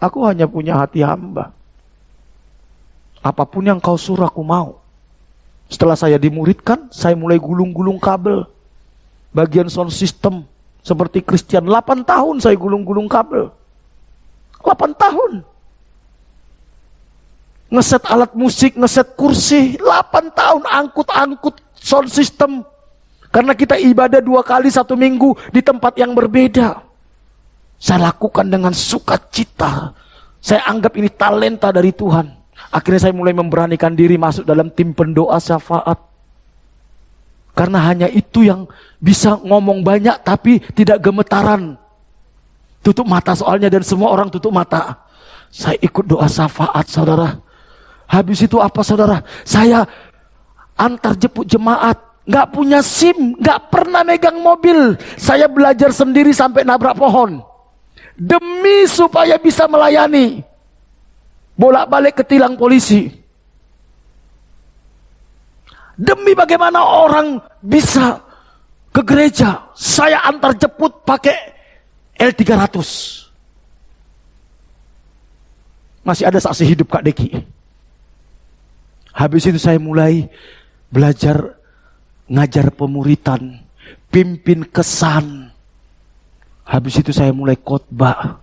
Aku hanya punya hati hamba. Apapun yang Kau suruh aku mau. Setelah saya dimuridkan, saya mulai gulung-gulung kabel. Bagian sound system. Seperti Christian, 8 tahun saya gulung-gulung kabel. 8 tahun. ngeset alat musik, ngeset kursi. 8 tahun angkut-angkut sound system. Karena kita ibadah 2 kali 1 minggu di tempat yang berbeda. Saya lakukan dengan sukacita. Saya anggap ini talenta dari Tuhan. Akhirnya saya mulai memberanikan diri masuk dalam tim pendoa syafaat. Karena hanya itu yang bisa ngomong banyak tapi tidak gemetaran. Tutup mata soalnya, dan semua orang tutup mata. Saya ikut doa syafaat, saudara. Habis itu apa, saudara? Saya antar jemput jemaat. Gak punya SIM, gak pernah megang mobil. Saya belajar sendiri sampai nabrak pohon. Demi supaya bisa melayani. Bolak-balik ke tilang polisi. Demi bagaimana orang bisa ke gereja. Saya antar jemput pakai L300. Masih ada saksi hidup Kak Deki. Habis itu saya mulai belajar ngajar pemuritan, pimpin kesan. Habis itu saya mulai khotbah,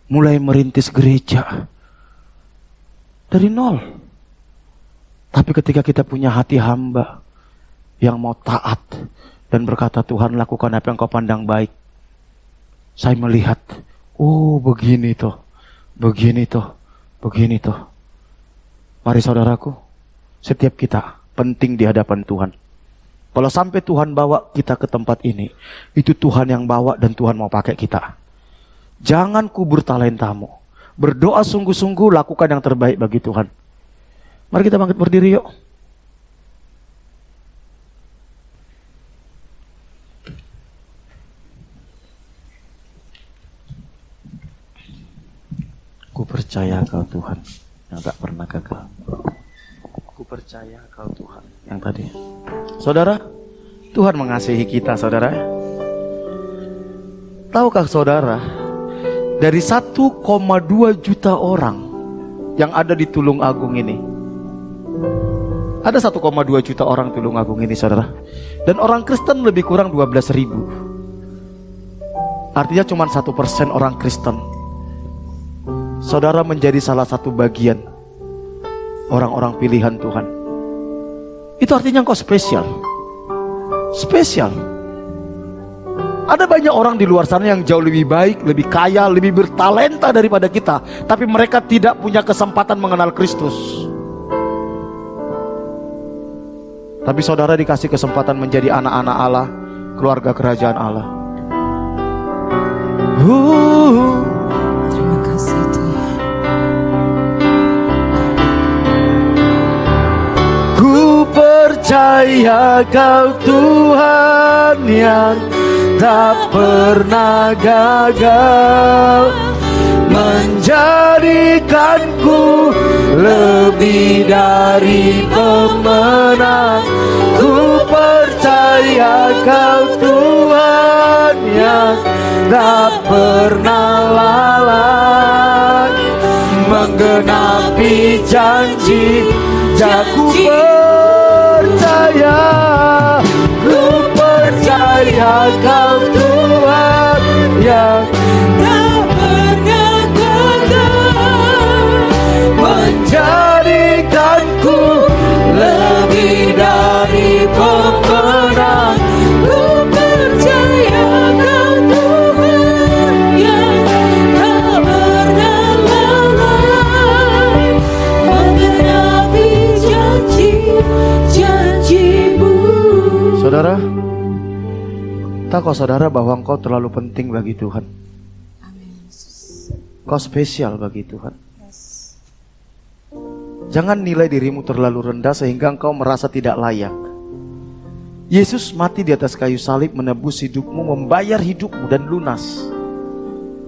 mulai merintis gereja. Dari nol. Tapi ketika kita punya hati hamba yang mau taat dan berkata, Tuhan lakukan apa yang kau pandang baik. Saya melihat, oh begini toh, begini toh, begini toh. Mari saudaraku, setiap kita penting di hadapan Tuhan. Kalau sampai Tuhan bawa kita ke tempat ini, itu Tuhan yang bawa dan Tuhan mau pakai kita. Jangan kubur talentamu. Berdoa sungguh-sungguh, lakukan yang terbaik bagi Tuhan. Mari kita bangkit berdiri yuk. Ku percaya Kau Tuhan yang tak pernah gagal. Ku percaya Kau Tuhan yang tadi. Saudara, Tuhan mengasihi kita, saudara. Tahukah saudara, dari 1,2 juta orang yang ada di Tulung Agung ini, ada 1,2 juta orang Tulung Agung ini, saudara. Dan orang Kristen lebih kurang 12.000. Artinya cuma 1% orang Kristen. Saudara menjadi salah satu bagian orang-orang pilihan Tuhan. Itu artinya engkau spesial. Spesial. Ada banyak orang di luar sana yang jauh lebih baik, lebih kaya, lebih bertalenta daripada kita, tapi mereka tidak punya kesempatan mengenal Kristus. Tapi saudara dikasih kesempatan menjadi anak-anak Allah, keluarga kerajaan Allah. Terima kasih Tuhan. Ku percaya Kau Tuhan yang tak pernah gagal, menjadikanku lebih dari pemenang. Ku percaya Kau Tuhan yang tak pernah lalai, menggenapi janji. Aku percaya, ku percaya Kau Tuhan yang tak pernah gagal, menjadikanku lebih dari pemenang. Ku percaya Kau Tuhan yang tak pernah lalai, menggenapi janji-janji-Mu. Saudara, tahukah saudara bahwa engkau terlalu penting bagi Tuhan? Kau spesial bagi Tuhan. Jangan nilai dirimu terlalu rendah sehingga engkau merasa tidak layak. Yesus mati di atas kayu salib menebus hidupmu, membayar hidupmu dan lunas.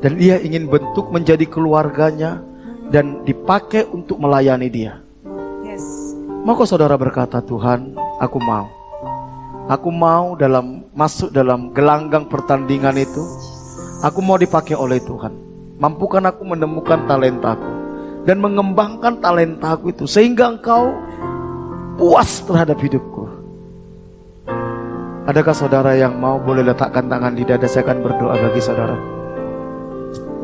Dan Dia ingin bentuk menjadi keluarganya dan dipakai untuk melayani Dia. Maukah saudara berkata, Tuhan, aku mau. Aku mau masuk dalam gelanggang pertandingan itu. Aku mau dipakai oleh Tuhan. Mampukan aku menemukan talentaku dan mengembangkan talentaku itu sehingga Engkau puas terhadap hidupku. Adakah saudara yang mau boleh letakkan tangan di dada? Saya akan berdoa bagi saudara.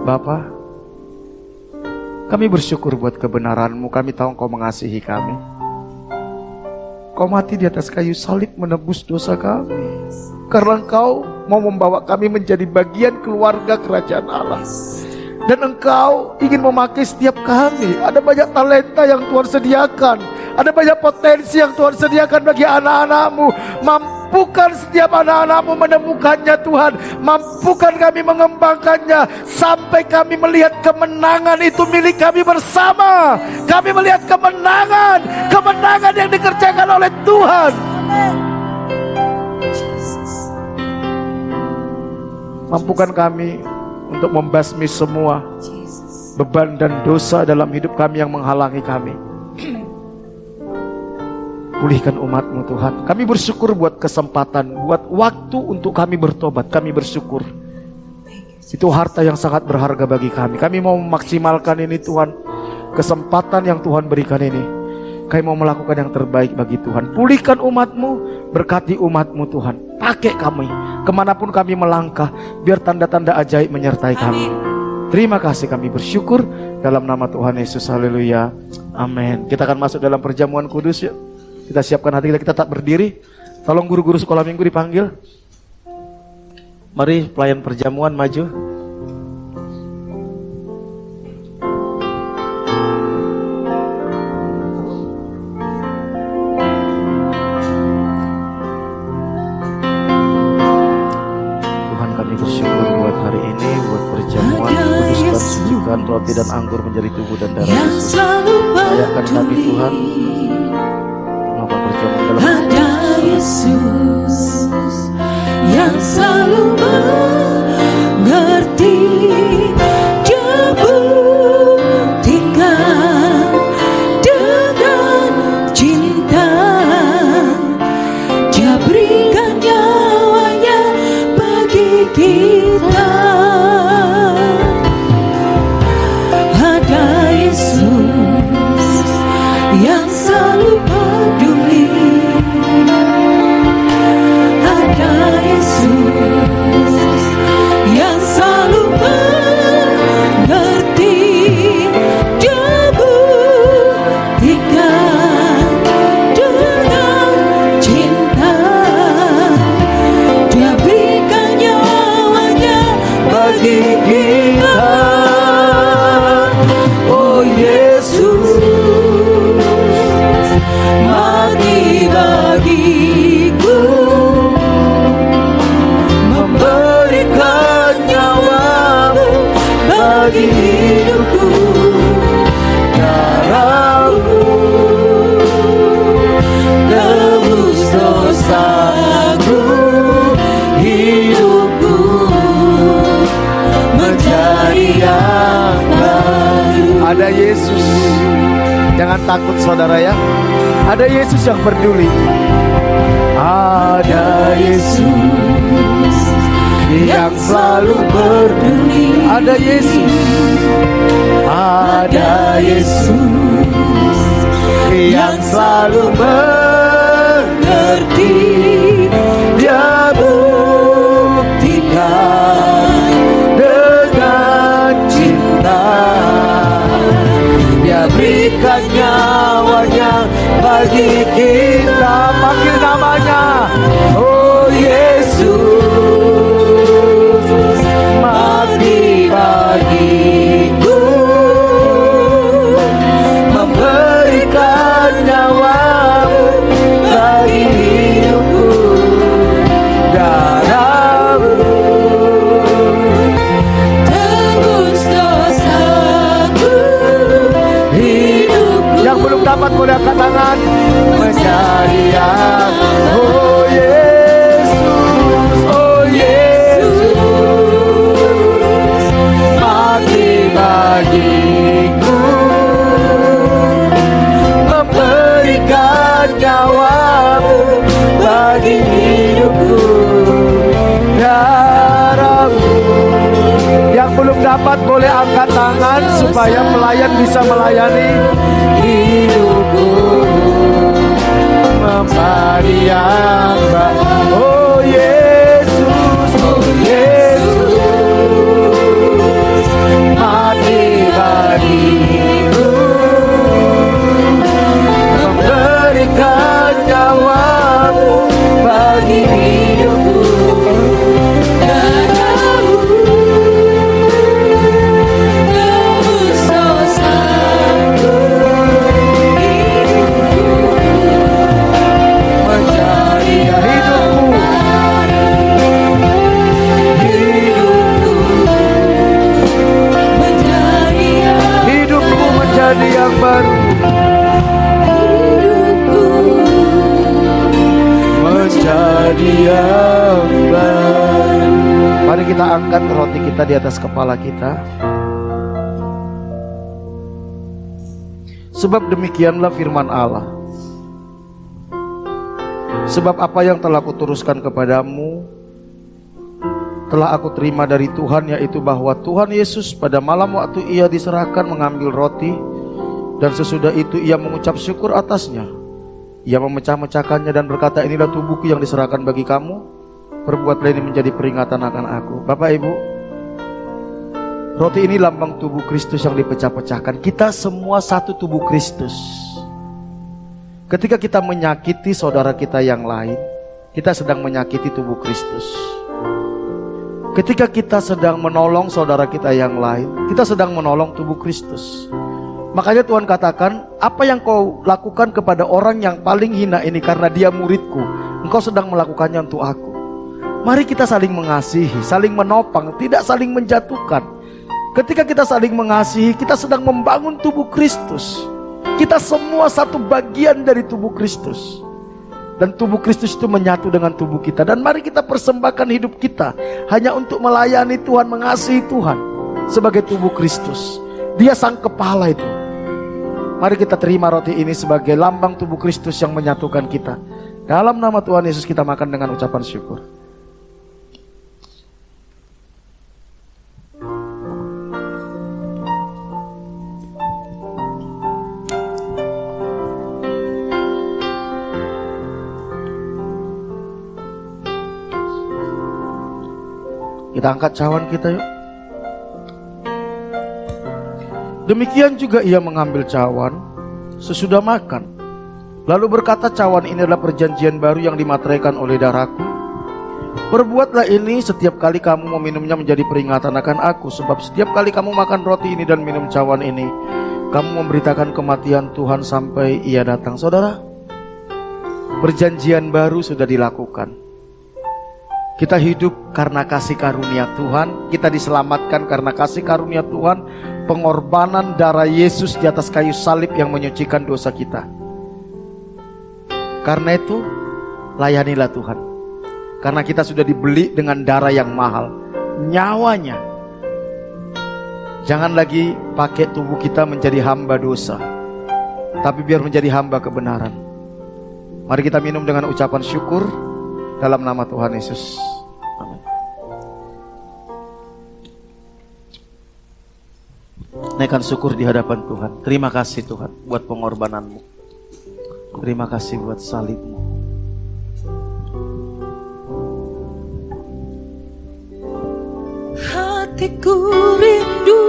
Bapa, Kami bersyukur buat kebenaran-Mu. Kami tahu Engkau mengasihi kami. Kau mati di atas kayu salib menebus dosa kami. Karena Engkau mau membawa kami menjadi bagian keluarga kerajaan Allah. Dan Engkau ingin memakai setiap kami. Ada banyak talenta yang Tuhan sediakan. Ada banyak potensi yang Tuhan sediakan bagi anak-anak-Mu. Mampukan setiap anak-anak-Mu menemukannya Tuhan. Mampukan kami mengembangkannya. Sampai kami melihat kemenangan itu milik kami bersama. Kami melihat kemenangan. Kemenangan yang dikerjakan oleh Tuhan. Mampukan kami untuk membasmi semua beban dan dosa dalam hidup kami yang menghalangi kami. Pulihkan umat-Mu Tuhan. Kami bersyukur buat kesempatan, buat waktu untuk kami bertobat. Kami bersyukur. Itu harta yang sangat berharga bagi kami. Kami mau memaksimalkan ini Tuhan. Kesempatan yang Tuhan berikan ini, kami mau melakukan yang terbaik bagi Tuhan. Pulihkan umat-Mu, berkati umat-Mu Tuhan. Pakai kami kemanapun kami melangkah, biar tanda-tanda ajaib menyertai kami. Terima kasih, kami bersyukur dalam nama Tuhan Yesus. Haleluya, amin. Kita akan masuk dalam perjamuan kudus yuk. Kita siapkan hati kita tak berdiri. Tolong guru-guru sekolah minggu dipanggil. Mari pelayan perjamuan maju. Roti dan anggur menjadi tubuh dan darah Yesus. Layakan kami Tuhan melakukan perjamuan dalam ada Yesus yang selalu mengerti. Dia buktikan dengan cinta. Dia berikan nyawanya bagi kita. Yang selalu peduli, ada Yesus yang selalu mengerti. Dia buktikan dengan cinta. Dia berikan nyawanya bagi kita. Oh Yesus, mati bagiku, memberikan nyawamu bagi hidupku. Darahmu tebus dosaku, hidupku menjadi yang baru. Ada Yesus. Jangan takut saudara ya. Ada Yesus yang peduli. Ada Yesus yang selalu peduli. Ada Yesus. Ada Yesus yang selalu mengerti. Dia buktikan dengan cinta. Dia berikan nyawanya bagi kita. Panggil namanya. Oh Yesus, mati bagiku, memberikan nyawamu bagi hidupku. Darahmu tebus dosaku, hidupku. Yang belum dapat boleh angkat tangan. Menjadi yang oh Yesus, oh Yesus, mati bagiku, memberikan nyawamu bagi hidupku. Darahmu. Yang belum dapat boleh angkat tangan supaya pelayan bisa melayani hidupku. Memberikan oh Yesus, oh Yesus, mati bagi roti kita di atas kepala kita. Sebab demikianlah firman Allah. Sebab apa yang telah kuturuskan kepadamu telah aku terima dari Tuhan, yaitu bahwa Tuhan Yesus pada malam waktu ia diserahkan mengambil roti, dan sesudah itu ia mengucap syukur atasnya. Ia memecah-mecahkannya dan berkata, inilah tubuhku yang diserahkan bagi kamu, perbuatlah ini menjadi peringatan akan aku. Bapak Ibu, roti ini lambang tubuh Kristus yang dipecah-pecahkan. Kita semua satu tubuh Kristus. Ketika kita menyakiti saudara kita yang lain, kita sedang menyakiti tubuh Kristus. Ketika kita sedang menolong saudara kita yang lain, kita sedang menolong tubuh Kristus. Makanya Tuhan katakan, apa yang kau lakukan kepada orang yang paling hina ini karena dia muridku, engkau sedang melakukannya untuk aku. Mari kita saling mengasihi, saling menopang, tidak saling menjatuhkan. Ketika kita saling mengasihi, kita sedang membangun tubuh Kristus. Kita semua satu bagian dari tubuh Kristus. Dan tubuh Kristus itu menyatu dengan tubuh kita. Dan mari kita persembahkan hidup kita hanya untuk melayani Tuhan, mengasihi Tuhan sebagai tubuh Kristus. Dia sang kepala itu. Mari kita terima roti ini sebagai lambang tubuh Kristus yang menyatukan kita. Dalam nama Tuhan Yesus kita makan dengan ucapan syukur. Kita angkat cawan kita yuk. Demikian juga ia mengambil cawan sesudah makan, lalu berkata, cawan ini adalah perjanjian baru yang dimateraikan oleh darahku. Perbuatlah ini setiap kali kamu meminumnya menjadi peringatan akan aku. Sebab setiap kali kamu makan roti ini dan minum cawan ini, kamu memberitakan kematian Tuhan sampai ia datang. Saudara, perjanjian baru sudah dilakukan. Kita hidup karena kasih karunia Tuhan. Kita diselamatkan karena kasih karunia Tuhan. Pengorbanan darah Yesus di atas kayu salib yang menyucikan dosa kita. Karena itu, layanilah Tuhan. Karena kita sudah dibeli dengan darah yang mahal, nyawanya. Jangan lagi pakai tubuh kita menjadi hamba dosa, tapi biar menjadi hamba kebenaran. Mari kita minum dengan ucapan syukur dalam nama Tuhan Yesus. Amin. Naikkan syukur di hadapan Tuhan. Terima kasih Tuhan buat pengorbananmu. Terima kasih buat salibmu. Hatiku rindu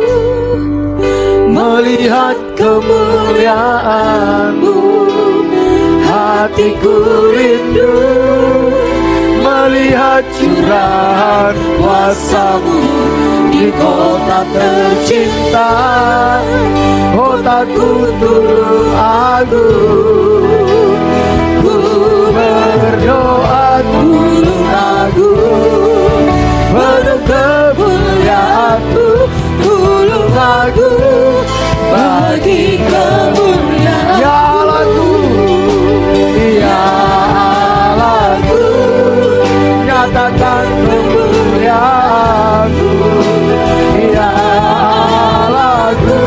melihat kemuliaan-Mu. Hatiku rindu melihat curahan kuasa-Mu di kota tercinta, kotaku turun agung. Ku berdoa turun agung, penuh kemuliaan-Mu, turun agung bagi kemuliaan. Ya Allahku, ya Allahku, nyatakan kemuliaan-Mu. Ya Allahku,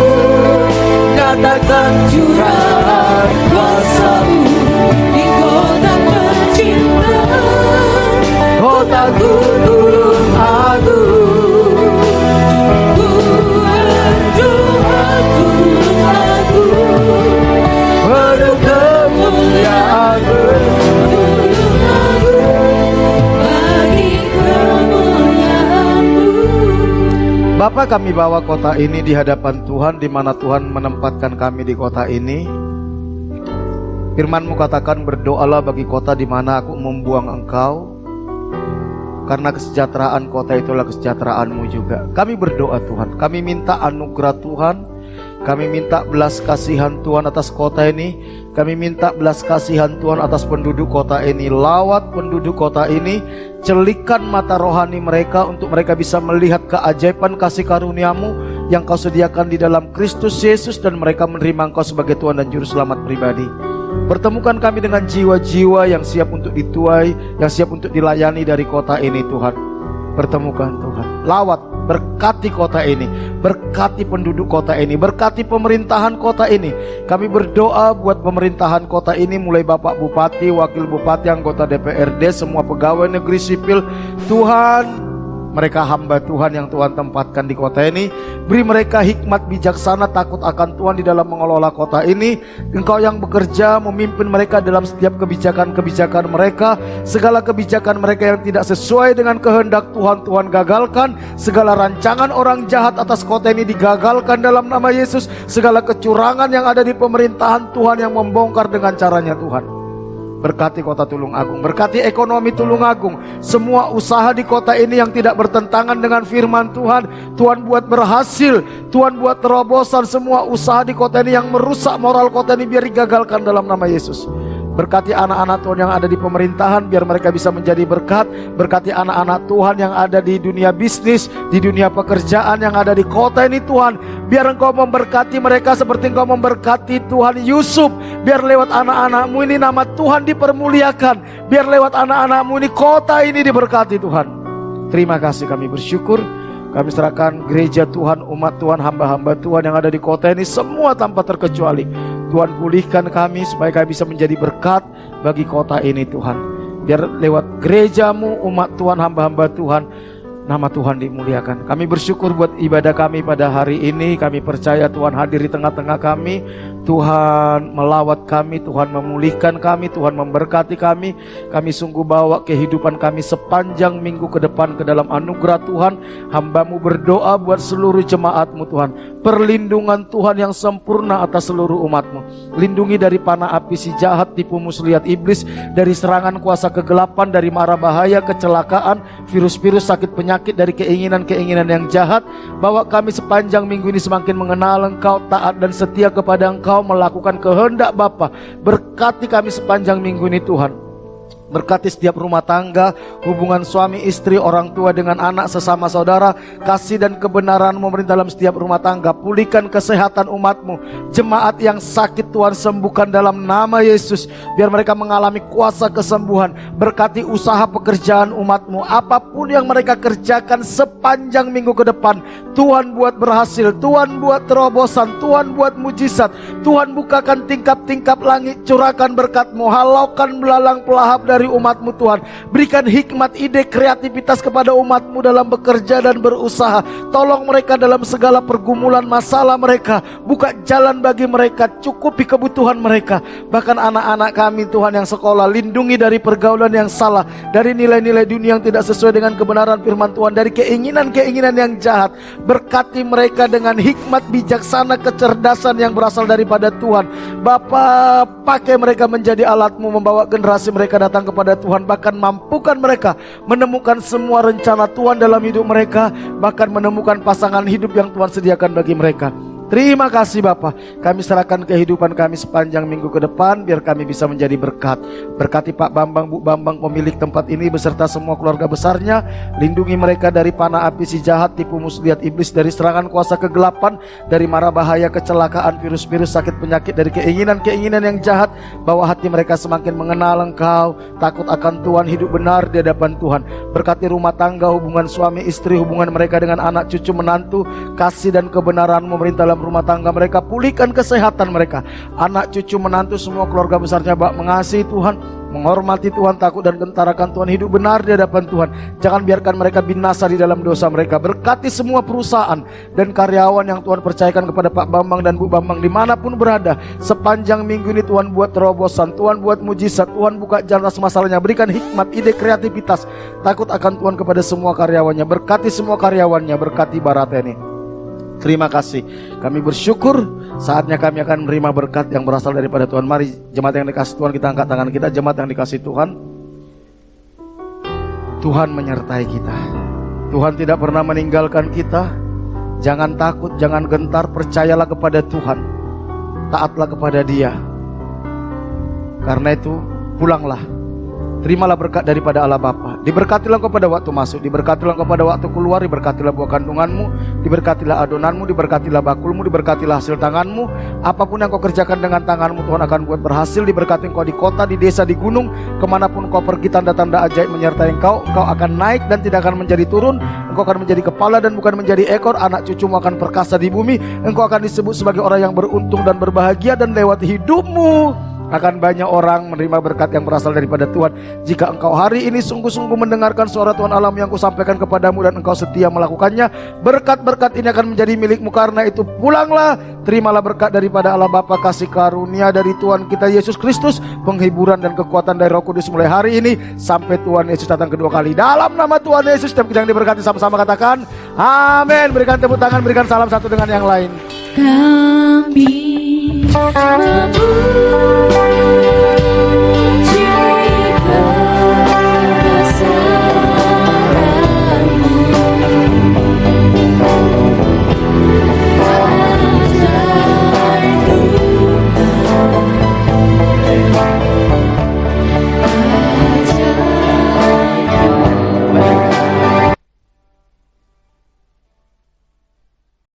nyatakan curahan kuasa-Mu di kota tercinta, kotaku turun agung. Ku berdoa turun agung, penuh kemuliaan-Mu, turun agung bagi kemuliaan-Mu. Bapa, kami bawa kota ini di hadapan Tuhan, di mana Tuhan menempatkan kami di kota ini. Firman-Mu katakan, berdoalah bagi kota di mana aku membuang engkau, karena kesejahteraan kota itulah kesejahteraan-Mu juga. Kami berdoa Tuhan, kami minta anugerah Tuhan, kami minta belas kasihan Tuhan atas kota ini, kami minta belas kasihan Tuhan atas penduduk kota ini. Lawat penduduk kota ini, celikan mata rohani mereka untuk mereka bisa melihat keajaiban kasih karunia-Mu yang Kau sediakan di dalam Kristus Yesus, dan mereka menerima Engkau sebagai Tuhan dan Juru Selamat pribadi. Pertemukan kami dengan jiwa-jiwa yang siap untuk dituai, yang siap untuk dilayani dari kota ini Tuhan. Pertemukan Tuhan, lawat Berkati kota ini, berkati penduduk kota ini, berkati pemerintahan kota ini. Kami berdoa buat pemerintahan kota ini, mulai Bapak Bupati, Wakil Bupati, anggota DPRD, semua pegawai negeri sipil. Tuhan, mereka hamba Tuhan yang Tuhan tempatkan di kota ini. Beri mereka hikmat bijaksana, takut akan Tuhan di dalam mengelola kota ini. Engkau yang bekerja memimpin mereka dalam setiap kebijakan-kebijakan mereka. Segala kebijakan mereka yang tidak sesuai dengan kehendak Tuhan, Tuhan gagalkan. Segala rancangan orang jahat atas kota ini digagalkan dalam nama Yesus. Segala kecurangan yang ada di pemerintahan Tuhan yang membongkar dengan caranya Tuhan. Berkati kota Tulungagung, berkati ekonomi Tulungagung. Semua usaha di kota ini yang tidak bertentangan dengan firman Tuhan, Tuhan buat berhasil. Tuhan buat terobosan semua usaha di kota ini yang merusak moral kota ini, biar digagalkan dalam nama Yesus. Berkati anak-anak Tuhan yang ada di pemerintahan, biar mereka bisa menjadi berkat. Berkati anak-anak Tuhan yang ada di dunia bisnis, di dunia pekerjaan yang ada di kota ini Tuhan. Biar Engkau memberkati mereka seperti Engkau memberkati Tuhan Yusuf. Biar lewat anak-anakmu ini nama Tuhan dipermuliakan. Biar lewat anak-anakmu ini kota ini diberkati Tuhan. Terima kasih, kami bersyukur. Kami serahkan gereja Tuhan, umat Tuhan, hamba-hamba Tuhan yang ada di kota ini semua tanpa terkecuali. Tuhan pulihkan kami supaya kami bisa menjadi berkat bagi kota ini Tuhan. Biar lewat gerejamu, umat Tuhan, hamba-hamba Tuhan, nama Tuhan dimuliakan. Kami bersyukur buat ibadah kami pada hari ini. Kami percaya Tuhan hadir di tengah-tengah kami. Tuhan melawat kami, Tuhan memulihkan kami, Tuhan memberkati kami. Kami sungguh bawa kehidupan kami sepanjang minggu ke depan ke dalam anugerah Tuhan. Hamba-Mu berdoa buat seluruh jemaat-Mu Tuhan. Perlindungan Tuhan yang sempurna atas seluruh umat-Mu. Lindungi dari panah api si jahat, tipu muslihat iblis, dari serangan kuasa kegelapan, dari mara bahaya, kecelakaan, virus-virus, sakit penyakit, dari keinginan-keinginan yang jahat. Bawa kami sepanjang minggu ini semakin mengenal Engkau, taat dan setia kepada Engkau, melakukan kehendak Bapa. Berkati kami sepanjang minggu ini Tuhan. Berkati setiap rumah tangga, hubungan suami istri, orang tua dengan anak, sesama saudara. Kasih dan kebenaran memerintah dalam setiap rumah tangga. Pulihkan kesehatan umat-Mu. Jemaat yang sakit Tuhan sembuhkan dalam nama Yesus. Biar mereka mengalami kuasa kesembuhan. Berkati usaha pekerjaan umat-Mu. Apapun yang mereka kerjakan sepanjang minggu ke depan, Tuhan buat berhasil, Tuhan buat terobosan, Tuhan buat mujizat. Tuhan bukakan tingkap-tingkap langit, curahkan berkat-Mu, halaukan belalang pelahap dari umat-Mu Tuhan. Berikan hikmat, ide, kreativitas kepada umat-Mu dalam bekerja dan berusaha. Tolong mereka dalam segala pergumulan masalah mereka. Buka jalan bagi mereka, cukupi kebutuhan mereka. Bahkan anak-anak kami Tuhan yang sekolah, lindungi dari pergaulan yang salah, dari nilai-nilai dunia yang tidak sesuai dengan kebenaran firman Tuhan, dari keinginan-keinginan yang jahat. Berkati mereka dengan hikmat, bijaksana, kecerdasan yang berasal daripada Tuhan. Bapa, pakai mereka menjadi alat-Mu, membawa generasi mereka datang kepada Tuhan. Bahkan mampukan mereka menemukan semua rencana Tuhan dalam hidup mereka. Bahkan menemukan pasangan hidup yang Tuhan sediakan bagi mereka. Terima kasih Bapa. Kami serahkan kehidupan kami sepanjang minggu ke depan, biar kami bisa menjadi berkat. Berkati Pak Bambang, Bu Bambang, pemilik tempat ini beserta semua keluarga besarnya. Lindungi mereka dari panah api si jahat, tipu muslihat iblis, dari serangan kuasa kegelapan, dari mara bahaya, kecelakaan, virus-virus, sakit penyakit, dari keinginan-keinginan yang jahat. Bawa hati mereka semakin mengenal Engkau, takut akan Tuhan, hidup benar di hadapan Tuhan. Berkati rumah tangga, hubungan suami istri, hubungan mereka dengan anak cucu menantu. Kasih dan kebenaran memerintah dalam rumah tangga mereka. Pulihkan kesehatan mereka, anak cucu menantu, semua keluarga besarnya Bapa. Mengasihi Tuhan, menghormati Tuhan, takut dan gentar akan Tuhan, hidup benar di hadapan Tuhan. Jangan biarkan mereka binasa di dalam dosa mereka. Berkati semua perusahaan dan karyawan yang Tuhan percayakan kepada Pak Bambang dan Bu Bambang dimanapun berada. Sepanjang minggu ini Tuhan buat terobosan, Tuhan buat mujizat, Tuhan buka jalan atas masalahnya. Berikan hikmat, ide, kreativitas, takut akan Tuhan kepada semua karyawannya. Berkati semua karyawannya, berkati Barateni. Terima kasih. Kami bersyukur saatnya kami akan menerima berkat yang berasal daripada Tuhan. Mari jemaat yang dikasih Tuhan, kita angkat tangan kita. Jemaat yang dikasih Tuhan, Tuhan menyertai kita. Tuhan tidak pernah meninggalkan kita. Jangan takut, jangan gentar, percayalah kepada Tuhan. Taatlah kepada Dia. Karena itu pulanglah Terimalah berkat daripada Allah Bapa. Diberkatilah engkau pada waktu masuk, diberkatilah engkau pada waktu keluar, diberkatilah buah kandunganmu, diberkatilah adonanmu, diberkatilah bakulmu, diberkatilah hasil tanganmu. Apapun yang kau kerjakan dengan tanganmu, Tuhan akan buat berhasil. Diberkati engkau di kota, di desa, di gunung, kemanapun engkau pergi, tanda-tanda ajaib menyertai engkau. Engkau akan naik dan tidak akan menjadi turun. Engkau akan menjadi kepala dan bukan menjadi ekor. Anak cucumu akan perkasa di bumi. Engkau akan disebut sebagai orang yang beruntung dan berbahagia, dan lewat hidupmu akan banyak orang menerima berkat yang berasal daripada Tuhan. Jika engkau hari ini sungguh-sungguh mendengarkan suara Tuhan Allah yang kusampaikan kepadamu dan engkau setia melakukannya, berkat-berkat ini akan menjadi milikmu. Karena itu pulanglah, terimalah berkat daripada Allah Bapa, kasih karunia dari Tuhan kita Yesus Kristus, penghiburan dan kekuatan dari Roh Kudus mulai hari ini sampai Tuhan Yesus datang kedua kali. Dalam nama Tuhan Yesus, setiap kita yang diberkati sama-sama katakan amin. Berikan tepuk tangan, berikan salam satu dengan yang lain. Kami memuji